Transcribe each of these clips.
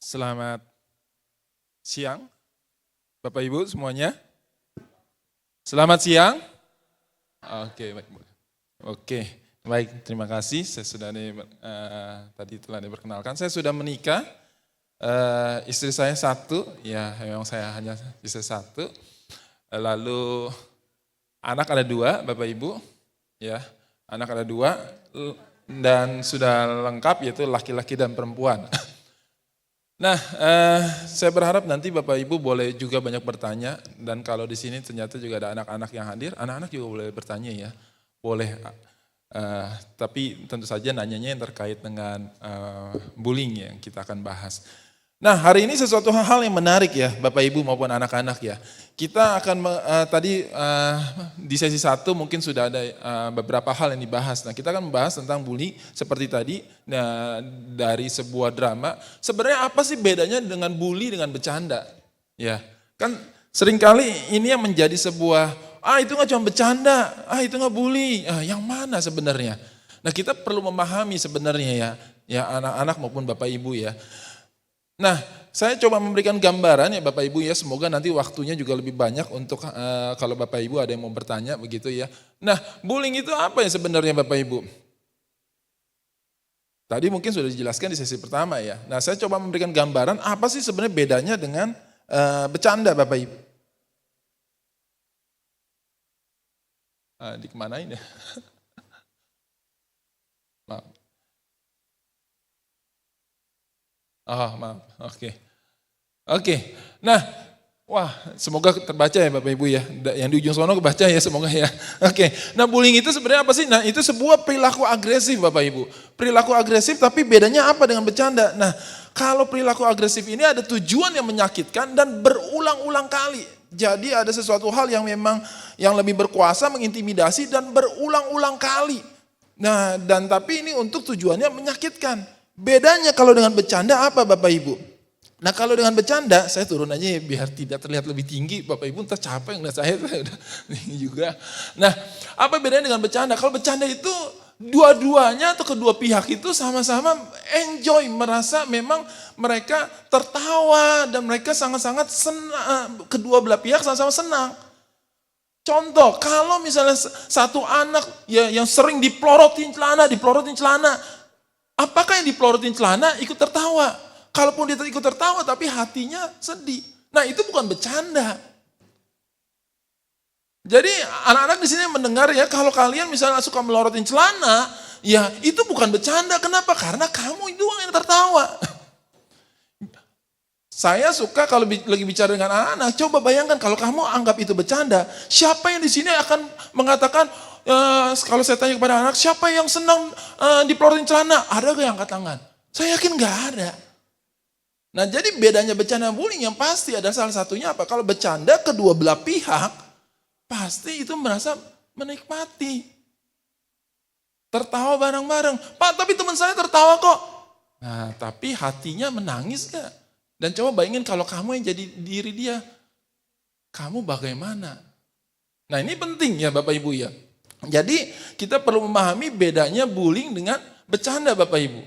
Selamat siang, Bapak Ibu semuanya. Selamat siang. Oke, baik. Oke, baik. Terima kasih. Saya sudah tadi telah diperkenalkan. Saya sudah menikah. Istri saya satu. Ya, memang saya hanya istri satu. Lalu anak ada dua, Bapak Ibu. Ya, anak ada dua dan sudah lengkap yaitu laki-laki dan perempuan. Nah, saya berharap nanti Bapak Ibu boleh juga banyak bertanya, dan kalau di sini ternyata juga ada anak-anak yang hadir, anak-anak juga boleh bertanya ya, boleh. Tapi tentu saja nanyanya yang terkait dengan bullying yang kita akan bahas. Nah, hari ini sesuatu hal yang menarik ya, Bapak Ibu maupun anak-anak ya. Kita akan tadi di sesi 1 mungkin sudah ada beberapa hal yang dibahas. Nah, kita akan membahas tentang bullying seperti tadi dari sebuah drama. Sebenarnya apa sih bedanya dengan bully dengan bercanda? Ya, kan seringkali ini yang menjadi sebuah itu nggak cuma bercanda, itu nggak bully. Yang mana sebenarnya? Nah, kita perlu memahami sebenarnya ya anak-anak maupun Bapak Ibu ya. Nah, saya coba memberikan gambaran ya Bapak Ibu ya, semoga nanti waktunya juga lebih banyak untuk kalau Bapak Ibu ada yang mau bertanya begitu ya. Nah, bullying itu apa ya sebenarnya Bapak Ibu? Tadi mungkin sudah dijelaskan di sesi pertama ya. Nah, saya coba memberikan gambaran apa sih sebenarnya bedanya dengan bercanda Bapak Ibu. Dikemanain ya? Maaf. Maaf. Oke. Nah, wah, semoga terbaca ya Bapak Ibu ya. Yang di ujung sono kebaca ya semoga ya. Oke. Nah, bullying itu sebenarnya apa sih? Nah, itu sebuah perilaku agresif Bapak Ibu. Perilaku agresif tapi bedanya apa dengan bercanda? Nah, kalau perilaku agresif ini ada tujuan yang menyakitkan dan berulang-ulang kali. Jadi ada sesuatu hal yang memang yang lebih berkuasa mengintimidasi dan berulang-ulang kali. Nah, dan tapi ini untuk tujuannya menyakitkan. Bedanya kalau dengan bercanda apa Bapak Ibu? Nah, kalau dengan bercanda, saya turun aja ya biar tidak terlihat lebih tinggi. Bapak Ibu ntar capek ngeliat saya udah tinggi juga. Nah, apa bedanya dengan bercanda? Kalau bercanda itu dua-duanya atau kedua pihak itu sama-sama enjoy, merasa memang mereka tertawa dan mereka sangat-sangat senang, kedua belah pihak sama-sama senang. Contoh, kalau misalnya satu anak ya yang sering dipelorotin celana, apakah yang dipelorotin celana ikut tertawa? Kalaupun dia ikut tertawa tapi hatinya sedih. Nah, itu bukan bercanda. Jadi anak-anak di sini mendengar ya, kalau kalian misalnya suka melorotin celana, ya itu bukan bercanda. Kenapa? Karena kamu itu yang tertawa. Saya suka kalau lagi bicara dengan anak-anak, coba bayangkan kalau kamu anggap itu bercanda, siapa yang di sini akan mengatakan, kalau saya tanya kepada anak, siapa yang senang dipelorotin celana? Ada gak yang angkat tangan? Saya yakin gak ada. Nah, jadi bedanya bercanda bullying yang pasti ada salah satunya apa? Kalau bercanda kedua belah pihak, pasti itu merasa menikmati. Tertawa bareng-bareng. Pak, tapi teman saya tertawa kok. Nah, tapi hatinya menangis gak? Dan coba bayangin kalau kamu yang jadi diri dia, kamu bagaimana? Nah, ini penting ya Bapak Ibu ya. Jadi kita perlu memahami bedanya bullying dengan bercanda Bapak Ibu.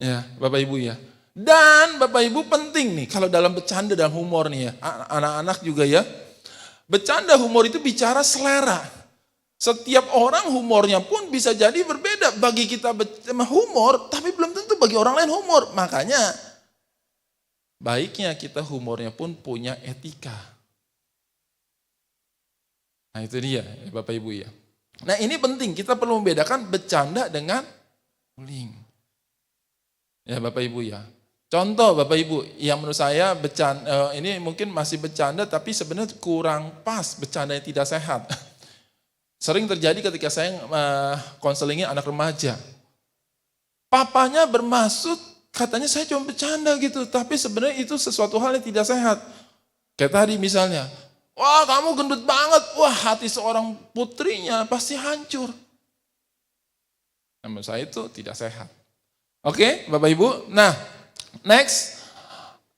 Ya, Bapak Ibu ya. Dan Bapak Ibu penting nih, kalau dalam bercanda dan humor nih ya, anak-anak juga ya. Bercanda humor itu bicara selera. Setiap orang humornya pun bisa jadi berbeda. Bagi kita humor, tapi belum tentu bagi orang lain humor. Makanya, baiknya kita humornya pun punya etika. Nah, itu dia Bapak Ibu ya. Nah, ini penting, kita perlu membedakan bercanda dengan bullying. Ya Bapak Ibu ya. Contoh Bapak Ibu, yang menurut saya bercanda, ini mungkin masih bercanda tapi sebenarnya kurang pas, bercanda yang tidak sehat. Sering terjadi ketika saya konselingin anak remaja. Papanya bermaksud, katanya saya cuma bercanda gitu, tapi sebenarnya itu sesuatu hal yang tidak sehat. Kayak tadi misalnya, wah kamu gendut banget, wah hati seorang putrinya pasti hancur. Menurut saya itu tidak sehat. Oke, Bapak Ibu. Nah, next.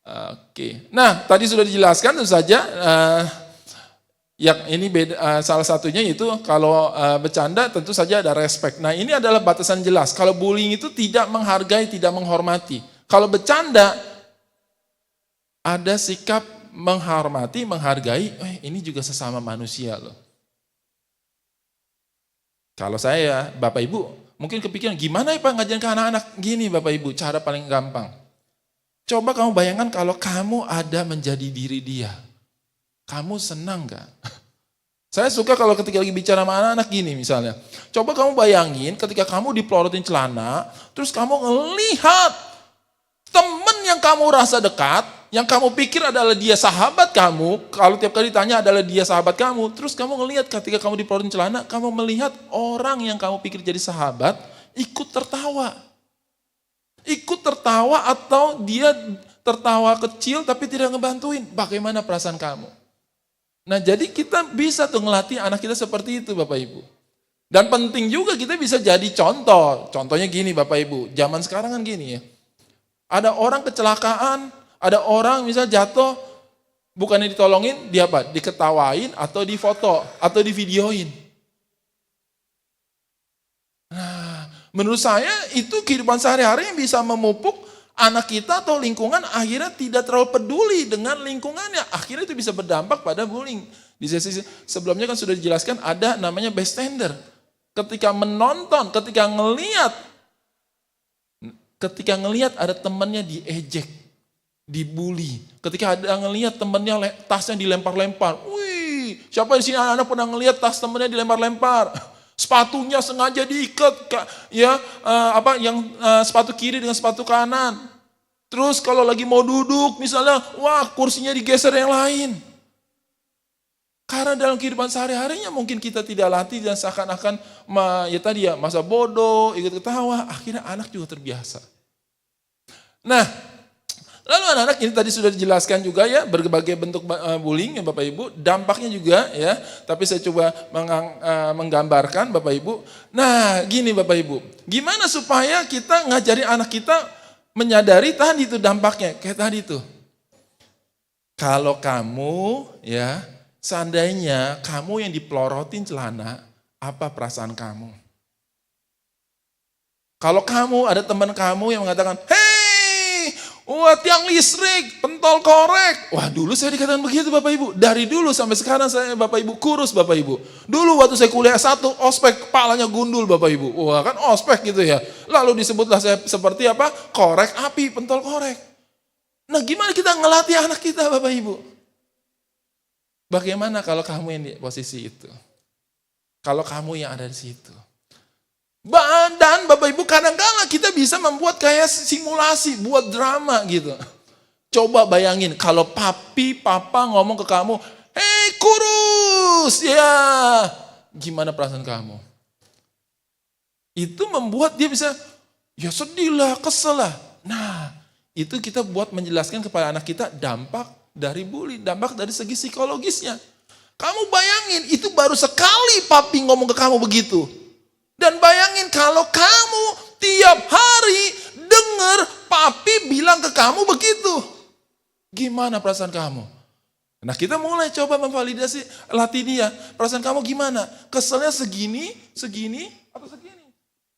Oke. Nah, tadi sudah dijelaskan tentu saja Ya ini beda, salah satunya itu kalau bercanda tentu saja ada respect. Nah ini adalah batasan jelas. Kalau bullying itu tidak menghargai, tidak menghormati. Kalau bercanda ada sikap menghormati, menghargai, ini juga sesama manusia loh. Kalau saya, Bapak Ibu, mungkin kepikiran, gimana ya Pak ngajarin ke anak-anak? Gini Bapak Ibu, cara paling gampang. Coba kamu bayangkan kalau kamu ada menjadi diri dia. Kamu senang gak? Saya suka kalau ketika lagi bicara sama anak-anak gini misalnya. Coba kamu bayangin ketika kamu dipelorotin celana, terus kamu ngelihat temen yang kamu rasa dekat, yang kamu pikir adalah dia sahabat kamu, kalau tiap kali ditanya adalah dia sahabat kamu, terus kamu ngelihat ketika kamu dipelorotin celana, kamu melihat orang yang kamu pikir jadi sahabat, ikut tertawa. Ikut tertawa atau dia tertawa kecil tapi tidak ngebantuin. Bagaimana perasaan kamu? Nah jadi kita bisa tuh ngelatih anak kita seperti itu Bapak Ibu. Dan penting juga kita bisa jadi contoh. Contohnya gini Bapak Ibu, zaman sekarang kan gini ya. Ada orang kecelakaan, ada orang misal jatuh, bukannya ditolongin, dia apa? Diketawain atau difoto atau divideoin. Nah menurut saya itu kehidupan sehari-hari yang bisa memupuk anak kita atau lingkungan akhirnya tidak terlalu peduli dengan lingkungannya. Akhirnya itu bisa berdampak pada bullying. Di sesi sebelumnya kan sudah dijelaskan ada namanya bystander. Ketika menonton, ketika ngelihat ada temannya diejek, dibully. Ketika ada ngelihat temannya tasnya dilempar-lempar. Wih, siapa di sini anak-anak pernah ngelihat tas temannya dilempar-lempar? Sepatunya sengaja diikat, ya sepatu kiri dengan sepatu kanan. Terus kalau lagi mau duduk misalnya, wah kursinya digeser yang lain. Karena dalam kehidupan sehari-harinya mungkin kita tidak latih dan seakan-akan masa bodoh, ikut ketawa, akhirnya anak juga terbiasa. Nah, lalu anak-anak ini tadi sudah dijelaskan juga ya, berbagai bentuk bullying ya Bapak Ibu, dampaknya juga ya, tapi saya coba menggambarkan Bapak Ibu. Nah gini Bapak Ibu, gimana supaya kita ngajarin anak kita menyadari tadi itu dampaknya, kayak tadi itu. Kalau kamu ya, seandainya kamu yang dipelorotin celana, apa perasaan kamu? Kalau kamu ada teman kamu yang mengatakan, wah tiang listrik, pentol korek. Wah dulu saya dikatakan begitu Bapak Ibu. Dari dulu sampai sekarang saya Bapak Ibu kurus Bapak Ibu. Dulu waktu saya kuliah 1, ospek kepalanya gundul Bapak Ibu. Wah kan ospek gitu ya. Lalu disebutlah saya seperti apa? Korek api, pentol korek. Nah gimana kita ngelatih anak kita Bapak Ibu? Bagaimana kalau kamu yang di posisi itu? Kalau kamu yang ada di situ? Dan Bapak Ibu kadang-kadang kita bisa membuat kayak simulasi, buat drama gitu. Coba bayangin kalau papa ngomong ke kamu, hei kurus, ya gimana perasaan kamu? Itu membuat dia bisa, ya sedih lah, kesel lah. Nah itu kita buat menjelaskan kepada anak kita dampak dari bully, dampak dari segi psikologisnya. Kamu bayangin itu baru sekali papi ngomong ke kamu begitu. Dan bayangin kalau kamu tiap hari dengar papi bilang ke kamu begitu. Gimana perasaan kamu? Nah kita mulai coba memvalidasi, latih dia. Perasaan kamu gimana? Keselnya segini, atau segini?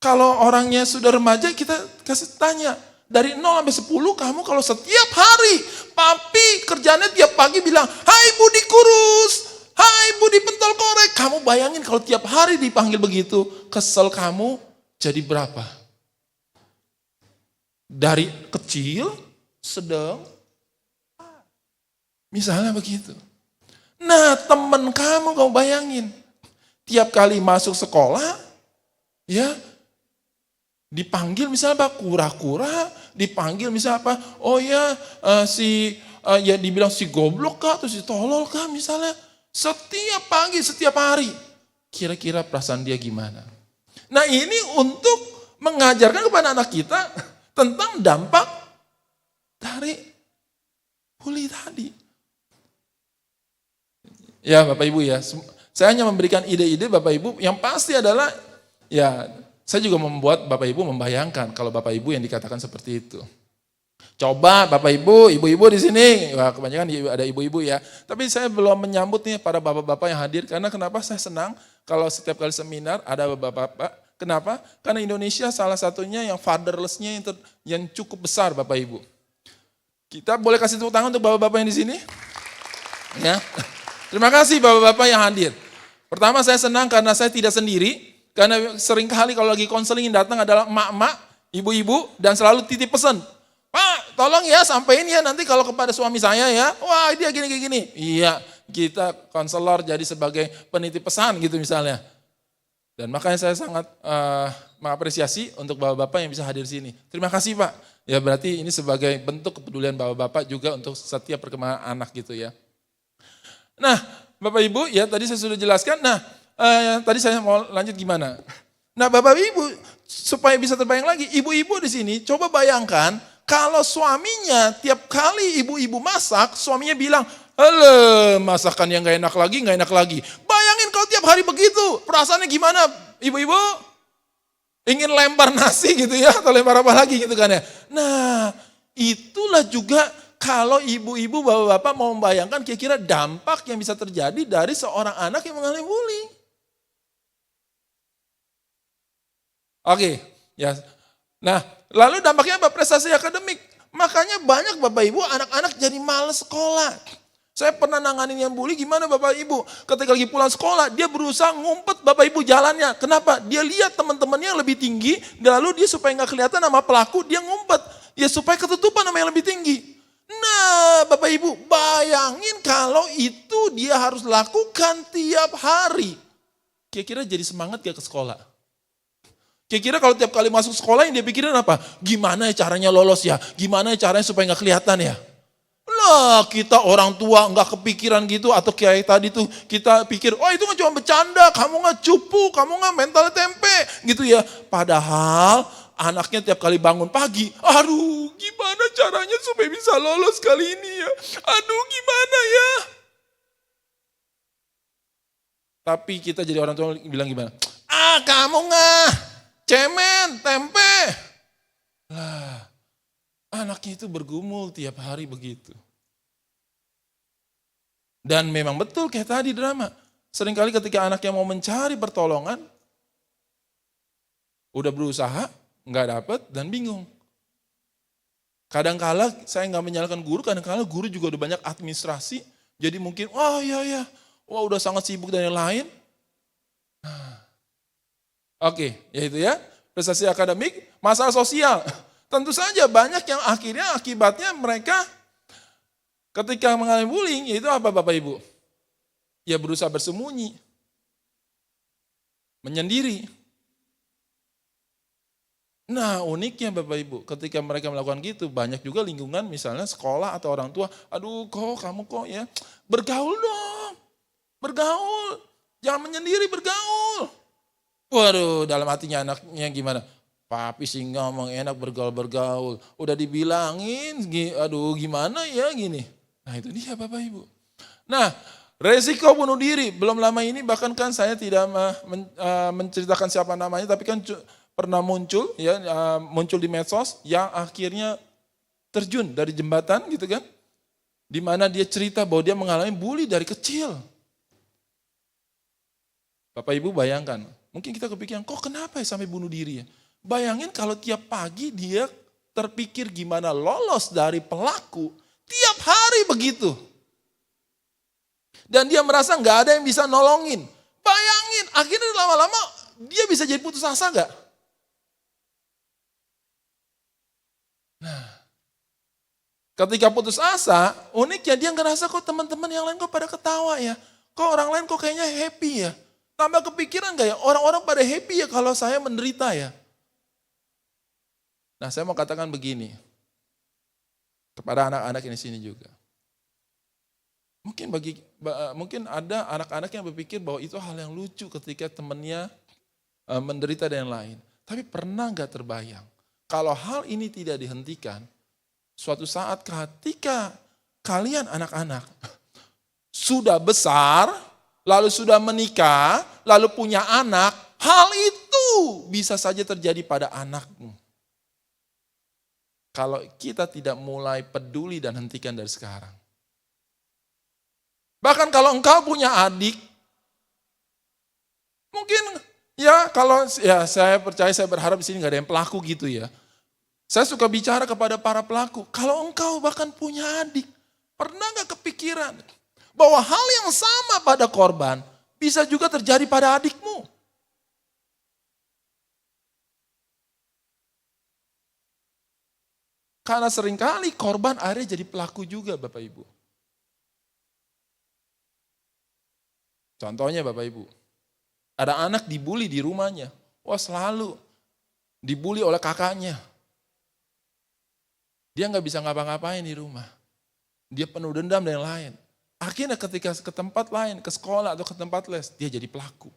Kalau orangnya sudah remaja kita kasih tanya. Dari 0 sampai 10 kamu kalau setiap hari papi kerjanya tiap pagi bilang, hai Budi kurus. Hai Budi pentol korek, kamu bayangin kalau tiap hari dipanggil begitu, kesel kamu jadi berapa? Dari kecil, sedang, misalnya begitu. Nah teman kamu bayangin, tiap kali masuk sekolah, ya dipanggil misalnya apa? Kura-kura, dipanggil misalnya apa? Oh ya ya dibilang si goblok kah atau si tolol kah misalnya. Setiap pagi, setiap hari. Kira-kira perasaan dia gimana? Nah ini untuk mengajarkan kepada anak kita tentang dampak dari bully tadi. Ya Bapak Ibu ya, saya hanya memberikan ide-ide Bapak Ibu yang pasti adalah, ya saya juga membuat Bapak Ibu membayangkan kalau Bapak Ibu yang dikatakan seperti itu. Coba Bapak Ibu, ibu-ibu di sini, wah kebanyakan ada ibu-ibu ya. Tapi saya belum menyambut nih para bapak-bapak yang hadir, karena kenapa saya senang kalau setiap kali seminar ada bapak-bapak. Kenapa? Karena Indonesia salah satunya yang fatherless-nya yang cukup besar Bapak Ibu. Kita boleh kasih tepuk tangan untuk bapak-bapak yang di sini? Ya. Terima kasih bapak-bapak yang hadir. Pertama saya senang karena saya tidak sendiri, karena seringkali kalau lagi konseling yang datang adalah emak-emak, ibu-ibu, dan selalu titip pesan. Pak, tolong ya sampein ya nanti kalau kepada suami saya ya, wah dia gini-gini. Iya, kita konselor jadi sebagai penitip pesan gitu misalnya. Dan makanya saya sangat mengapresiasi untuk bapak-bapak yang bisa hadir sini. Terima kasih Pak. Ya berarti ini sebagai bentuk kepedulian bapak-bapak juga untuk setiap perkembangan anak gitu ya. Nah, Bapak Ibu ya tadi saya sudah jelaskan. Nah, tadi saya mau lanjut gimana? Nah, Bapak Ibu supaya bisa terbayang lagi, ibu-ibu di sini coba bayangkan kalau suaminya tiap kali ibu-ibu masak, suaminya bilang, "Alah, masakan yang gak enak lagi, gak enak lagi." Bayangin kalau tiap hari begitu, perasaannya gimana ibu-ibu? Ingin lempar nasi gitu ya, atau lempar apa lagi gitu kan ya. Nah, itulah juga kalau ibu-ibu, bapak-bapak mau membayangkan kira-kira dampak yang bisa terjadi dari seorang anak yang mengalami bullying. Oke, ya. Nah, lalu dampaknya apa? Prestasi akademik. Makanya banyak Bapak Ibu anak-anak jadi malas sekolah. Saya pernah nanganin yang bully, gimana Bapak Ibu? Ketika lagi pulang sekolah, dia berusaha ngumpet Bapak Ibu jalannya. Kenapa? Dia lihat teman-temannya yang lebih tinggi, lalu dia supaya nggak kelihatan nama pelaku, dia ngumpet. Ya supaya ketutupan nama yang lebih tinggi. Nah Bapak Ibu, bayangin kalau itu dia harus lakukan tiap hari. Kira-kira jadi semangat gak ke sekolah? Kira-kira kalau tiap kali masuk sekolah yang dia pikirin apa? Gimana ya caranya lolos ya? Gimana ya caranya supaya nggak kelihatan ya? Lah kita orang tua nggak kepikiran gitu, atau kayak tadi tuh kita pikir, oh itu nggak cuma bercanda, kamu nggak cupu, kamu nggak mental tempe gitu ya. Padahal anaknya tiap kali bangun pagi, aduh gimana caranya supaya bisa lolos kali ini ya? Aduh gimana ya? Tapi kita jadi orang tua bilang gimana? Ah kamu nggak, cemen, tempe. Lah anaknya itu bergumul tiap hari begitu. Dan memang betul kayak tadi drama. Seringkali ketika anaknya mau mencari pertolongan, udah berusaha, nggak dapet dan bingung. Kadangkala saya nggak menyalahkan guru, kadangkala guru juga udah banyak administrasi. Jadi mungkin, wah iya, wah udah sangat sibuk dan yang lain. Oke, ya itu ya. Prestasi akademik, masalah sosial. Tentu saja banyak yang akhirnya akibatnya mereka ketika mengalami bullying, yaitu apa Bapak Ibu? Ya berusaha bersembunyi, menyendiri. Nah uniknya Bapak Ibu, ketika mereka melakukan gitu, banyak juga lingkungan misalnya sekolah atau orang tua, aduh kok kamu kok ya, bergaul dong, bergaul, jangan menyendiri bergaul. Waduh dalam hatinya anaknya gimana? Papi sih ngomong enak bergaul-bergaul. Udah dibilangin, aduh gimana ya gini. Nah itu dia Bapak Ibu. Nah resiko bunuh diri. Belum lama ini bahkan kan saya tidak menceritakan siapa namanya. Tapi kan pernah muncul ya muncul di medsos yang akhirnya terjun dari jembatan gitu kan. Di mana dia cerita bahwa dia mengalami bully dari kecil. Bapak Ibu bayangkan. Mungkin kita kepikiran kok kenapa ya sampai bunuh diri ya. Bayangin kalau tiap pagi dia terpikir gimana lolos dari pelaku, tiap hari begitu. Dan dia merasa nggak ada yang bisa nolongin. Bayangin, akhirnya lama-lama dia bisa jadi putus asa nggak? Nah, ketika putus asa, uniknya dia ngerasa kok teman-teman yang lain kok pada ketawa ya. Kok orang lain kok kayaknya happy ya. Tambah kepikiran nggak ya, orang-orang pada happy ya kalau saya menderita ya. Nah saya mau katakan begini, kepada anak-anak di sini juga. Mungkin ada anak-anak yang berpikir bahwa itu hal yang lucu ketika temannya menderita dan yang lain. Tapi pernah gak terbayang, kalau hal ini tidak dihentikan, suatu saat ketika kalian anak-anak sudah besar, lalu sudah menikah, lalu punya anak, hal itu bisa saja terjadi pada anakmu. kalau kita tidak mulai peduli dan hentikan dari sekarang. Bahkan kalau engkau punya adik, mungkin ya kalau ya saya percaya, saya berharap di sini nggak ada yang pelaku gitu ya. Saya suka bicara kepada para pelaku, kalau engkau bahkan punya adik, pernah nggak kepikiran bahwa hal yang sama pada korban bisa juga terjadi pada adikmu? Karena seringkali korban akhirnya jadi pelaku juga Bapak Ibu. Contohnya Bapak Ibu, ada anak dibully di rumahnya. Wah selalu dibully oleh kakaknya. Dia nggak bisa ngapa-ngapain di rumah. Dia penuh dendam dan lain. Akhirnya ketika ke tempat lain, ke sekolah atau ke tempat les, dia jadi pelaku.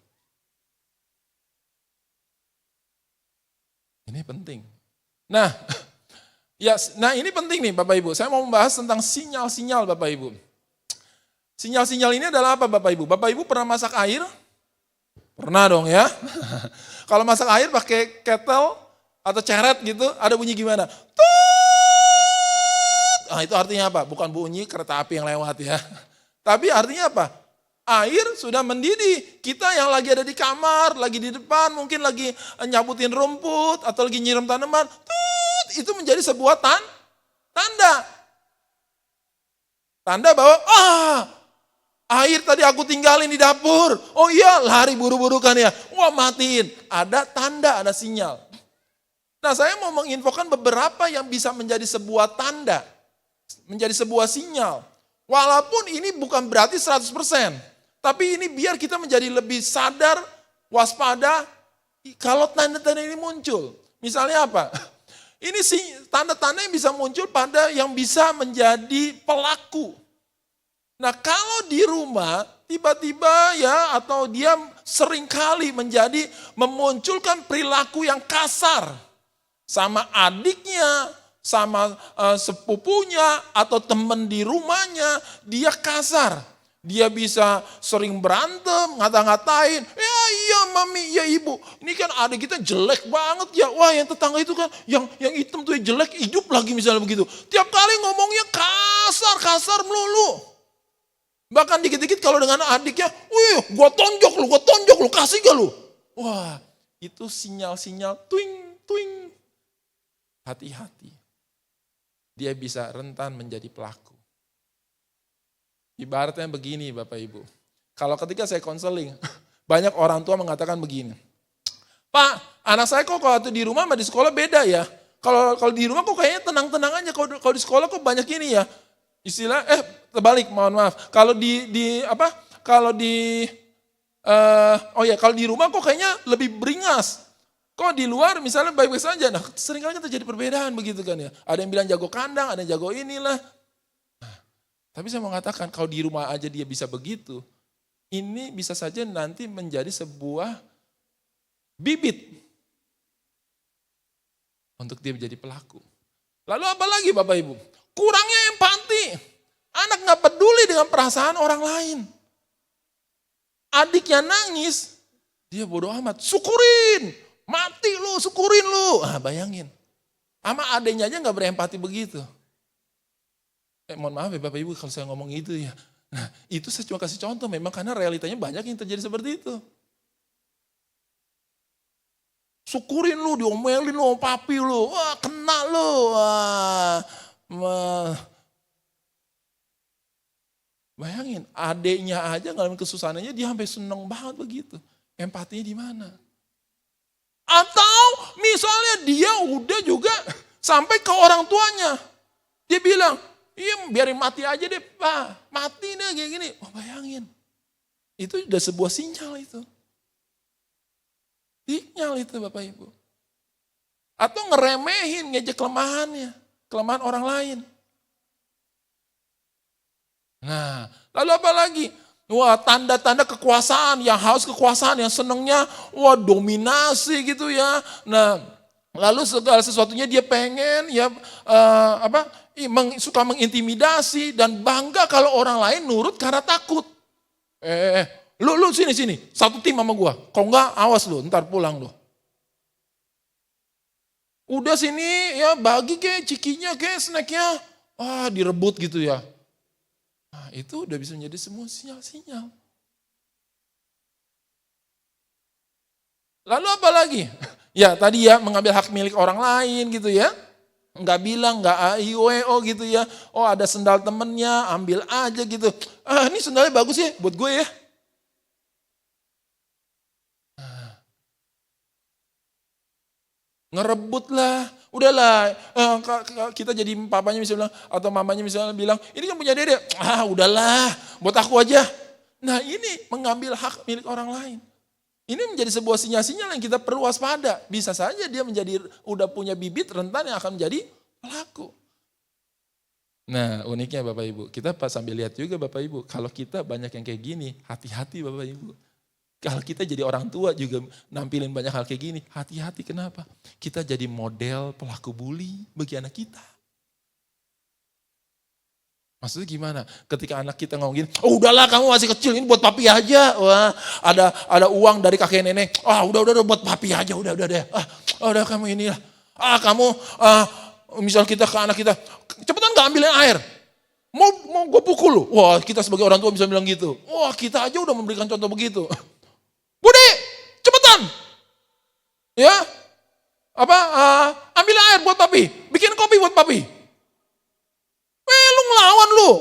Ini penting. Nah ini penting nih Bapak Ibu. Saya mau membahas tentang sinyal-sinyal Bapak Ibu. Sinyal-sinyal ini adalah apa Bapak Ibu? Bapak Ibu pernah masak air? Pernah dong ya. Kalau masak air pakai kettle atau ceret gitu, ada bunyi gimana? Nah, itu artinya apa? Bukan bunyi kereta api yang lewat ya. Tapi artinya apa? Air sudah mendidih. Kita yang lagi ada di kamar, lagi di depan, mungkin lagi nyabutin rumput atau lagi nyiram tanaman, itu menjadi sebuah tanda. Tanda bahwa air tadi aku tinggalin di dapur. Oh iya, lari buru-buru kan ya. Wah, matiin. Ada tanda, ada sinyal. Nah, saya mau menginfokan beberapa yang bisa menjadi sebuah tanda. Menjadi sebuah sinyal. Walaupun ini bukan berarti 100%. Tapi ini biar kita menjadi lebih sadar, waspada, kalau tanda-tanda ini muncul. Misalnya apa? Ini sih tanda-tanda yang bisa muncul pada yang bisa menjadi pelaku. Nah kalau di rumah tiba-tiba ya atau dia seringkali memunculkan perilaku yang kasar. Sama adiknya, sama sepupunya atau teman di rumahnya, dia kasar. Dia bisa sering berantem, ngata-ngatain, ya iya mami, ya ibu. Ini kan adik kita jelek banget ya. Wah yang tetangga itu kan, yang hitam tuh jelek, hidup lagi misalnya begitu. Tiap kali ngomongnya kasar melulu. Bahkan dikit-dikit kalau dengan adiknya, wih gua tonjok lu, kasih gak lu? Wah itu sinyal-sinyal tuing. Hati-hati. Dia bisa rentan menjadi pelaku. Ibaratnya begini Bapak Ibu. Kalau ketika saya konseling, banyak orang tua mengatakan begini. Pak, anak saya kok kalau di rumah sama di sekolah beda ya. Kalau di rumah kok kayaknya tenang-tenang aja. Kalau di sekolah kok banyak ini ya. Istilah, terbalik mohon maaf. Kalau kalau di rumah kok kayaknya lebih beringas. Kok di luar misalnya baik-baik saja. Nah seringkali kan terjadi perbedaan begitu kan ya. Ada yang bilang jago kandang, ada yang jago inilah. Tapi saya mau mengatakan kalau di rumah aja dia bisa begitu, ini bisa saja nanti menjadi sebuah bibit untuk dia menjadi pelaku. Lalu apa lagi Bapak Ibu? Kurangnya empati. Anak gak peduli dengan perasaan orang lain. Adiknya nangis, dia bodoh amat. Syukurin, mati lu, syukurin lu. Bayangin. Sama adiknya aja gak berempati begitu. Mohon maaf ya Bapak Ibu kalau saya ngomong itu ya. Nah itu saya cuma kasih contoh memang karena realitanya banyak yang terjadi seperti itu. Syukurin lu, diomelin lu, papi lu, wah kena lu. Bayangin adiknya aja ngalamin kesusahannya dia sampai seneng banget begitu. Empatinya di mana? Atau misalnya dia udah juga sampai ke orang tuanya. Dia bilang, iya biarin mati aja deh Pak, mati deh kayak gini. Bayangin, itu udah sebuah sinyal itu. Sinyal itu Bapak Ibu. Atau ngeremehin, ngejek kelemahannya, kelemahan orang lain. Nah, lalu apa lagi? Wah tanda-tanda kekuasaan, yang haus kekuasaan, yang senengnya dominasi gitu ya. Nah, lalu segala sesuatunya dia pengen ya suka mengintimidasi dan bangga kalau orang lain nurut karena takut. Lu sini, satu tim sama gua. Kalau enggak awas lu, ntar pulang lu. Udah sini ya bagi kayak cikinya kayak snacknya. Wah direbut gitu ya. Nah, itu udah bisa menjadi semua sinyal-sinyal. Lalu apa lagi? Ya tadi ya mengambil hak milik orang lain gitu ya. Enggak bilang, enggak AIOEO gitu ya. Oh ada sendal temennya, ambil aja gitu. Ah ini sendalnya bagus ya buat gue ya. Ngerebut lah, udahlah kita jadi papanya misalnya bilang, atau mamanya misalnya bilang, ini kan punya dede, udahlah buat aku aja. Nah ini mengambil hak milik orang lain. Ini menjadi sebuah sinyal-sinyal yang kita perlu waspada. Bisa saja dia udah punya bibit rentan yang akan menjadi pelaku. Nah uniknya Bapak Ibu, kita pas sambil lihat juga Bapak Ibu, kalau kita banyak yang kayak gini, hati-hati Bapak Ibu. Kalau kita jadi orang tua juga nampilin banyak hal kayak gini, hati-hati kenapa? Kita jadi model pelaku bully bagi anak kita. Maksudnya gimana? Ketika anak kita ngomong gini, oh udahlah kamu masih kecil, ini buat papi aja. Wah, ada uang dari kakek nenek. Udah buat papi aja, udah deh. Udah kamu inilah. Kamu misal kita ke anak kita, cepetan gak ambilin air. Mau gue pukul lu. Wah, kita sebagai orang tua bisa bilang gitu. Wah, kita aja udah memberikan contoh begitu. Budi, cepetan. Ya. Ambil air buat papi. Bikin kopi buat papi. Lu ngelawan lu.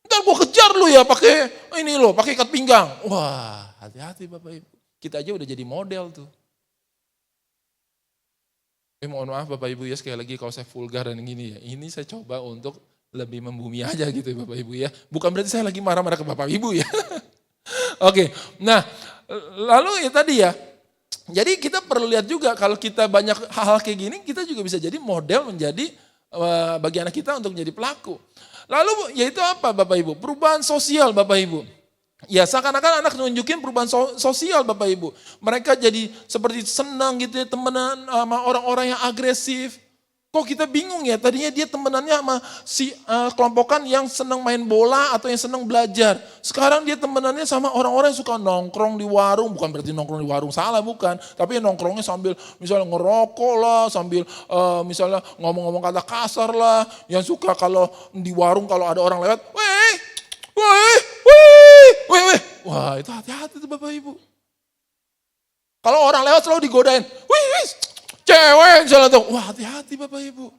Ntar gue kejar lu ya pakai pakai ikat pinggang. Wah, hati-hati Bapak Ibu. Kita aja udah jadi model tuh. Mohon maaf Bapak Ibu ya, sekali lagi kalau saya vulgar dan gini ya. Ini saya coba untuk lebih membumi aja gitu ya Bapak Ibu ya. Bukan berarti saya lagi marah-marah ke Bapak Ibu ya. Oke, nah lalu ya tadi ya, jadi kita perlu lihat juga kalau kita banyak hal-hal kayak gini, kita juga bisa jadi model menjadi bagi anak kita untuk menjadi pelaku. Lalu yaitu apa Bapak Ibu? Perubahan sosial Bapak Ibu. Ya seakan-akan anak nunjukin perubahan sosial Bapak Ibu. Mereka jadi seperti senang gitu ya temenan sama orang-orang yang agresif. Kok kita bingung ya, tadinya dia temenannya sama si kelompokan yang senang main bola atau yang senang belajar. Sekarang dia temenannya sama orang-orang yang suka nongkrong di warung, bukan berarti nongkrong di warung salah, bukan. Tapi nongkrongnya sambil misalnya ngerokok lah, sambil misalnya ngomong-ngomong kata kasar lah. Yang suka kalau di warung kalau ada orang lewat, weh. Wah itu hati-hati tuh Bapak Ibu. Kalau orang lewat selalu digodain, cewek misalnya tuh, wah hati-hati Bapak Ibu.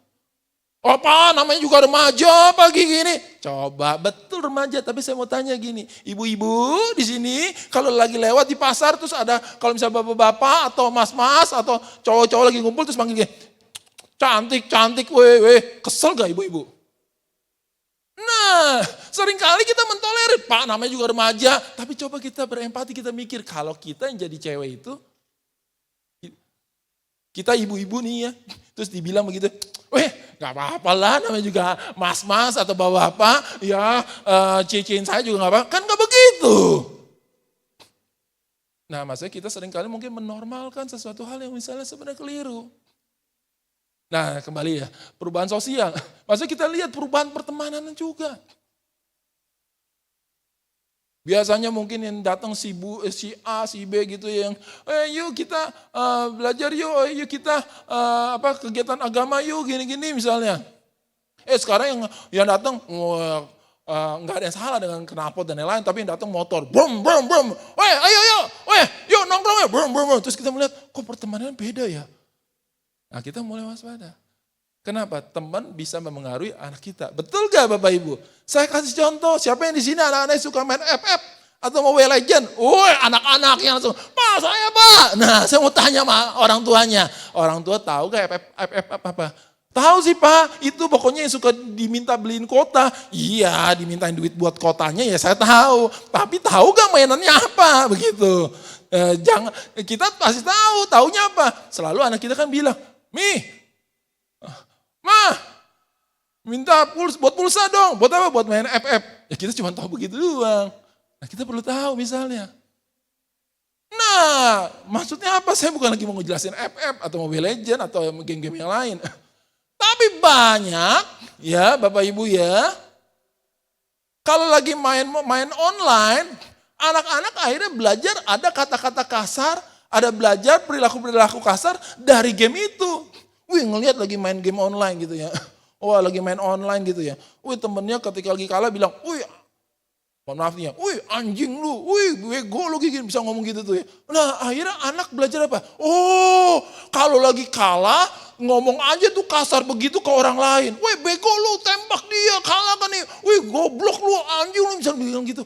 Apa namanya juga remaja pagi gini. Coba betul remaja, tapi saya mau tanya gini. Ibu-ibu di sini kalau lagi lewat di pasar terus ada kalau misalnya bapak-bapak atau mas-mas atau cowok-cowok lagi ngumpul terus panggil gini. Cantik, weh. Kesel gak ibu-ibu? Nah, seringkali kita mentolerir, Pak namanya juga remaja. Tapi coba kita berempati, kita mikir kalau kita yang jadi cewek itu, kita ibu-ibu nih ya, terus dibilang begitu, gak apa-apa lah namanya juga mas-mas atau bapak-bapak, ya cecein saya juga gak apa-apa, kan gak begitu. Nah maksudnya kita seringkali mungkin menormalkan sesuatu hal yang misalnya sebenarnya keliru. Nah kembali ya, perubahan sosial, maksudnya kita lihat perubahan pertemanan juga. Biasanya mungkin yang datang si A, si B gitu yang, yuk kita belajar yuk kita kegiatan agama yuk gini-gini misalnya. Sekarang yang datang nggak ada yang salah dengan knalpot dan lain-lain, tapi yang datang motor, brum, ayo, yuk nongkrong ya, brum. Terus kita melihat, kok pertemanan beda ya. Nah kita mulai waspada. Kenapa? Teman bisa memengaruhi anak kita. Betul gak Bapak Ibu? Saya kasih contoh, siapa yang di sini anak-anak suka main FF atau Mobile Legend? Anak-anaknya langsung, Pak saya Pak. Nah saya mau tanya sama orang tuanya. Orang tua tahu gak FF apa? Tahu sih Pak, itu pokoknya yang suka diminta beliin kota. Iya dimintain duit buat kotanya ya saya tahu. Tapi tahu gak mainannya apa? Begitu. Jangan, kita pasti tahu, taunya apa? Selalu anak kita kan bilang, Ma, minta buat pulsa dong. Buat apa? Buat main FF. Ya kita cuma tahu begitu doang. Nah kita perlu tahu misalnya. Nah maksudnya apa? Saya bukan lagi mau ngejelasin FF atau Mobile Legend atau game-game yang lain. Tapi banyak ya Bapak Ibu ya. Kalau lagi main online, anak-anak akhirnya belajar ada kata-kata kasar, Ada belajar perilaku-perilaku kasar dari game itu. Wih, ngelihat lagi main game online gitu ya. Wah, lagi main online gitu ya. Wih, temennya ketika lagi kalah bilang, wih, mohon maaf nih ya, wih anjing lu, wih bego lu gini, bisa ngomong gitu tuh ya. Nah akhirnya anak belajar apa? Oh, kalau lagi kalah, ngomong aja tuh kasar begitu ke orang lain. Wih bego lu, tembak dia, kalah kan nih. Wih goblok lu, anjing lu, bisa bilang gitu.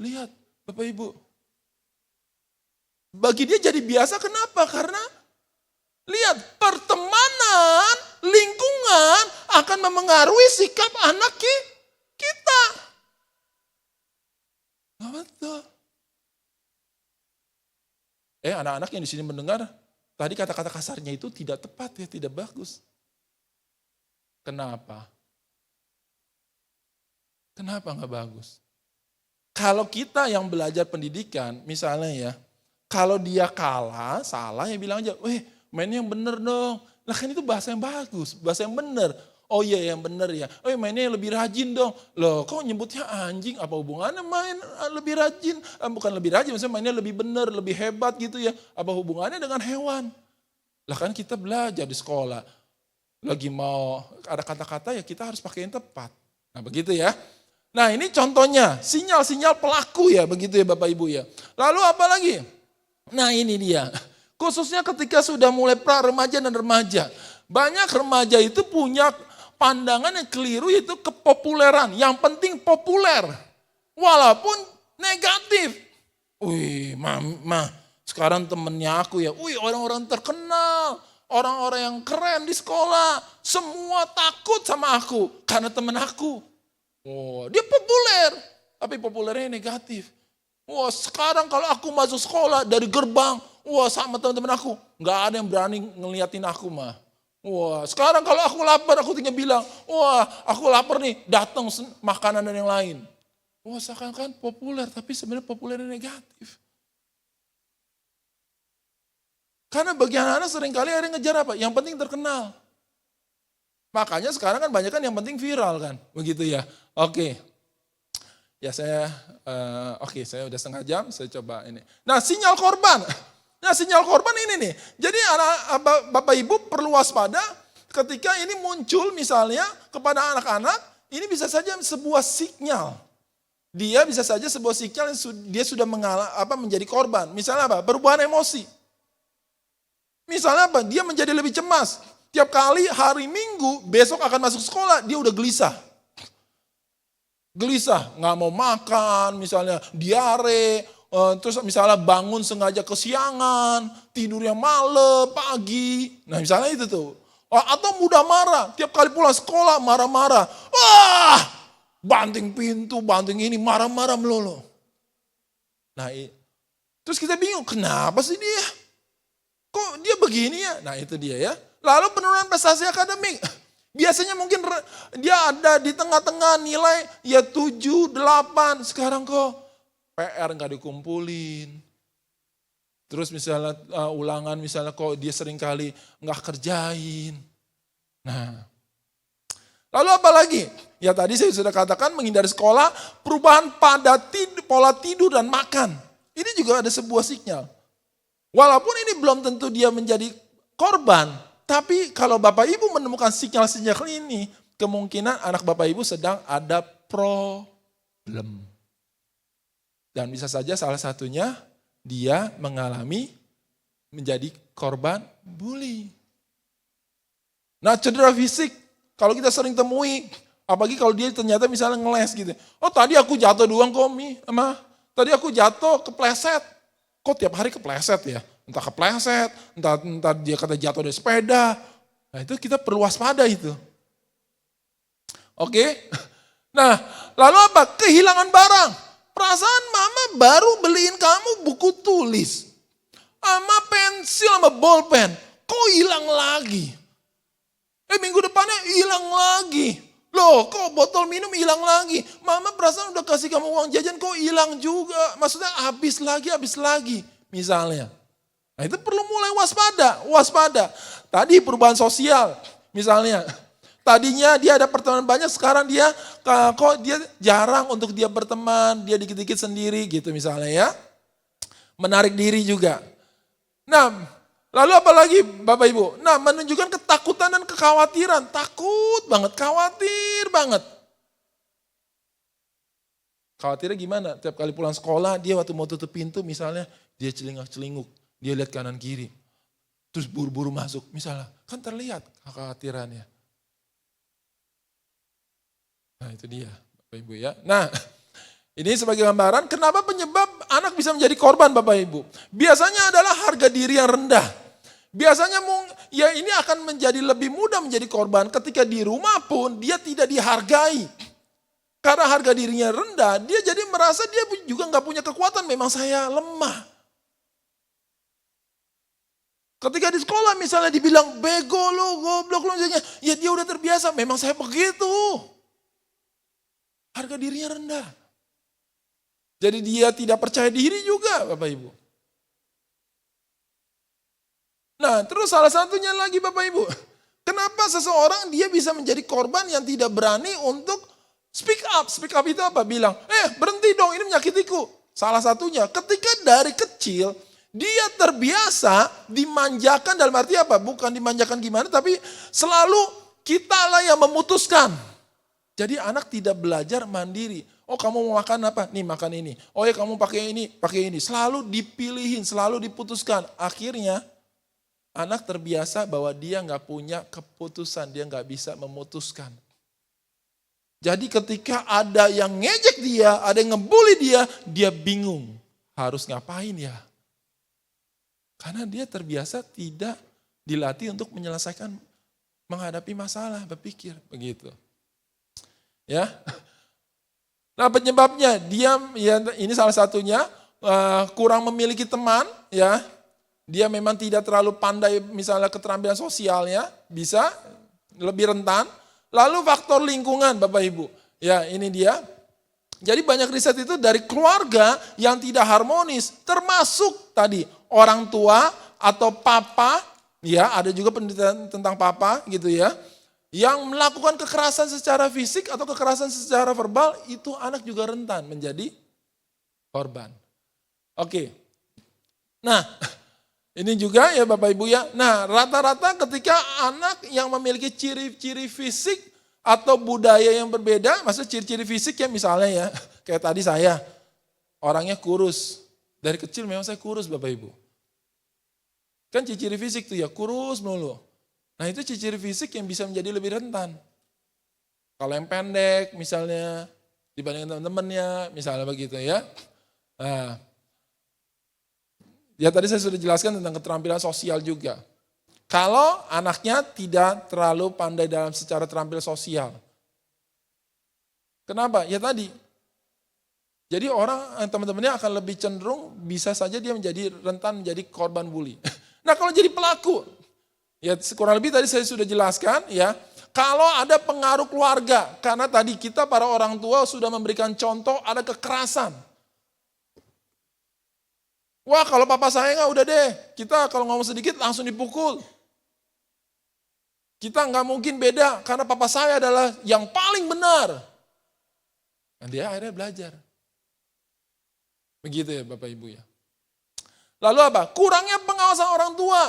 Lihat Bapak Ibu. Bagi dia jadi biasa, kenapa? Karena lihat, pertemanan, lingkungan akan memengaruhi sikap anak kita. Betul. Anak-anak yang di sini mendengar, tadi kata-kata kasarnya itu tidak tepat ya, tidak bagus. Kenapa? Kenapa nggak bagus? Kalau kita yang belajar pendidikan, misalnya ya, kalau dia kalah, salah ya bilang aja, mainnya yang bener dong. Lah kan itu bahasa yang bagus, bahasa yang bener. Oh iya yang bener ya, mainnya yang lebih rajin dong. Loh kok nyebutnya anjing, apa hubungannya main lebih rajin? Bukan lebih rajin, maksudnya mainnya lebih bener, lebih hebat gitu ya. Apa hubungannya dengan hewan? Lah kan kita belajar di sekolah. Lagi mau ada kata-kata ya kita harus pakai yang tepat. Nah begitu ya. Nah ini contohnya, sinyal-sinyal pelaku ya, begitu ya Bapak Ibu ya. Lalu apa lagi? Nah ini dia, khususnya ketika sudah mulai pra-remaja dan remaja. Banyak remaja itu punya pandangan yang keliru, yaitu kepopuleran. Yang penting populer, walaupun negatif. Wih mama, sekarang temennya aku ya, orang-orang terkenal, orang-orang yang keren di sekolah. Semua takut sama aku, karena temen aku. Dia populer, tapi populernya negatif. Sekarang kalau aku masuk sekolah dari gerbang, sama teman-teman aku, nggak ada yang berani ngeliatin aku mah. Sekarang kalau aku lapar, aku tinggal bilang, aku lapar nih, datang makanan dan yang lain. Seakan-akan populer, tapi sebenarnya populernya negatif. Karena bagi anak-anak seringkali ada yang ngejar apa? Yang penting terkenal. Makanya sekarang kan banyak kan yang penting viral kan, begitu ya. Oke. Ya saya udah setengah jam, saya coba ini. Nah sinyal korban. Nah sinyal korban ini nih. Jadi Bapak Ibu perlu waspada ketika ini muncul misalnya kepada anak-anak, ini bisa saja sebuah sinyal. Dia bisa saja sebuah sinyal yang dia sudah menjadi korban. Misalnya apa? Perubahan emosi. Misalnya apa? Dia menjadi lebih cemas. Tiap kali hari Minggu, besok akan masuk sekolah, dia udah gelisah. Gelisah, nggak mau makan, misalnya diare, terus misalnya bangun sengaja kesiangan, tidurnya malam, pagi. Nah misalnya itu tuh. Atau mudah marah, tiap kali pulang sekolah marah-marah. Banting pintu, banting ini, marah-marah melulu. Nah, terus kita bingung, kenapa sih dia? Kok dia begini ya? Nah itu dia ya. Lalu penurunan prestasi akademik. Biasanya mungkin dia ada di tengah-tengah nilai ya 7, 8. Sekarang kok PR nggak dikumpulin. Terus misalnya ulangan misalnya kok dia sering kali nggak kerjain. Nah, lalu apa lagi? Ya tadi saya sudah katakan menghindari sekolah, perubahan pada pola tidur dan makan. Ini juga ada sebuah sinyal. Walaupun ini belum tentu dia menjadi korban, tapi kalau Bapak Ibu menemukan sinyal-sinyal ini, kemungkinan anak Bapak Ibu sedang ada problem. Dan bisa saja salah satunya dia menjadi korban bully. Nah cedera fisik, kalau kita sering temui, apalagi kalau dia ternyata misalnya ngeles gitu. Tadi aku jatuh doang kok Mi, tadi aku jatuh kepleset. Kok tiap hari kepleset ya? Entah kepleset, entah dia kata jatuh dari sepeda. Nah itu kita perlu waspada itu. Oke. Nah lalu apa? Kehilangan barang. Perasaan mama baru beliin kamu buku tulis. Sama pensil sama bolpen. Kok hilang lagi? Minggu depannya hilang lagi. Loh kok botol minum hilang lagi? Mama perasaan udah kasih kamu uang jajan kok hilang juga. Maksudnya habis lagi. Misalnya. Nah itu perlu mulai waspada. Tadi perubahan sosial misalnya. Tadinya dia ada pertemanan banyak, sekarang dia jarang untuk dia berteman, dia dikit-dikit sendiri gitu misalnya ya. Menarik diri juga. Nah, lalu apa lagi Bapak Ibu? Nah, menunjukkan ketakutan dan kekhawatiran. Takut banget, khawatir banget. Khawatirnya gimana? Tiap kali pulang sekolah, dia waktu mau tutup pintu misalnya, dia celingak-celinguk. Dia lihat kanan kiri. Terus buru-buru masuk misalnya. Kan terlihat kekhawatirannya. Nah itu dia Bapak Ibu ya. Nah ini sebagai gambaran kenapa penyebab anak bisa menjadi korban Bapak Ibu. Biasanya adalah harga diri yang rendah. Biasanya ya ini akan menjadi lebih mudah menjadi korban ketika di rumah pun dia tidak dihargai. Karena harga dirinya rendah, dia jadi merasa dia juga nggak punya kekuatan, memang saya lemah. Ketika di sekolah misalnya dibilang bego lu, goblok lu, ya dia udah terbiasa, memang saya begitu. Harga dirinya rendah. Jadi dia tidak percaya diri juga Bapak Ibu. Nah terus salah satunya lagi Bapak Ibu. Kenapa seseorang dia bisa menjadi korban yang tidak berani untuk speak up. Speak up itu apa? Bilang, berhenti dong ini menyakitiku. Salah satunya ketika dari kecil dia terbiasa dimanjakan dalam arti apa? Bukan dimanjakan gimana tapi selalu kitalah yang memutuskan. Jadi anak tidak belajar mandiri. Oh kamu mau makan apa? Nih makan ini. Oh ya kamu pakai ini, pakai ini. Selalu dipilihin, selalu diputuskan. Akhirnya anak terbiasa bahwa dia nggak punya keputusan, dia nggak bisa memutuskan. Jadi ketika ada yang ngejek dia, ada yang ngebully dia bingung. Harus ngapain ya? Karena dia terbiasa tidak dilatih untuk menyelesaikan, menghadapi masalah, berpikir begitu. Ya, nah penyebabnya dia ya ini salah satunya kurang memiliki teman, ya. Dia memang tidak terlalu pandai misalnya keterampilan sosialnya, bisa lebih rentan. Lalu faktor lingkungan Bapak Ibu, ya ini dia. Jadi banyak riset itu dari keluarga yang tidak harmonis, termasuk tadi orang tua atau papa, ya ada juga penelitian tentang papa gitu ya. Yang melakukan kekerasan secara fisik atau kekerasan secara verbal, itu anak juga rentan menjadi korban. Oke, nah ini juga ya Bapak Ibu ya. Nah rata-rata ketika anak yang memiliki ciri-ciri fisik atau budaya yang berbeda, maksudnya ciri-ciri fisik ya misalnya ya, kayak tadi saya, orangnya kurus. Dari kecil memang saya kurus Bapak Ibu. Kan ciri-ciri fisik tuh ya kurus melulu. Nah itu ciri-ciri fisik yang bisa menjadi lebih rentan. Kalau yang pendek misalnya dibandingkan teman-temannya, misalnya begitu ya. Nah, ya tadi saya sudah jelaskan tentang keterampilan sosial juga. Kalau anaknya tidak terlalu pandai dalam secara terampil sosial. Kenapa? Ya tadi. Jadi orang, teman-temannya akan lebih cenderung bisa saja dia menjadi rentan menjadi korban bully. Nah kalau jadi pelaku, ya kurang lebih tadi saya sudah jelaskan ya, kalau ada pengaruh keluarga, karena tadi kita para orang tua sudah memberikan contoh ada kekerasan. Wah kalau papa saya nggak udah deh, kita kalau ngomong sedikit langsung dipukul. Kita nggak mungkin beda karena papa saya adalah yang paling benar. Dan dia akhirnya belajar. Begitu ya Bapak Ibu ya. Lalu apa? Kurangnya pengawasan orang tua.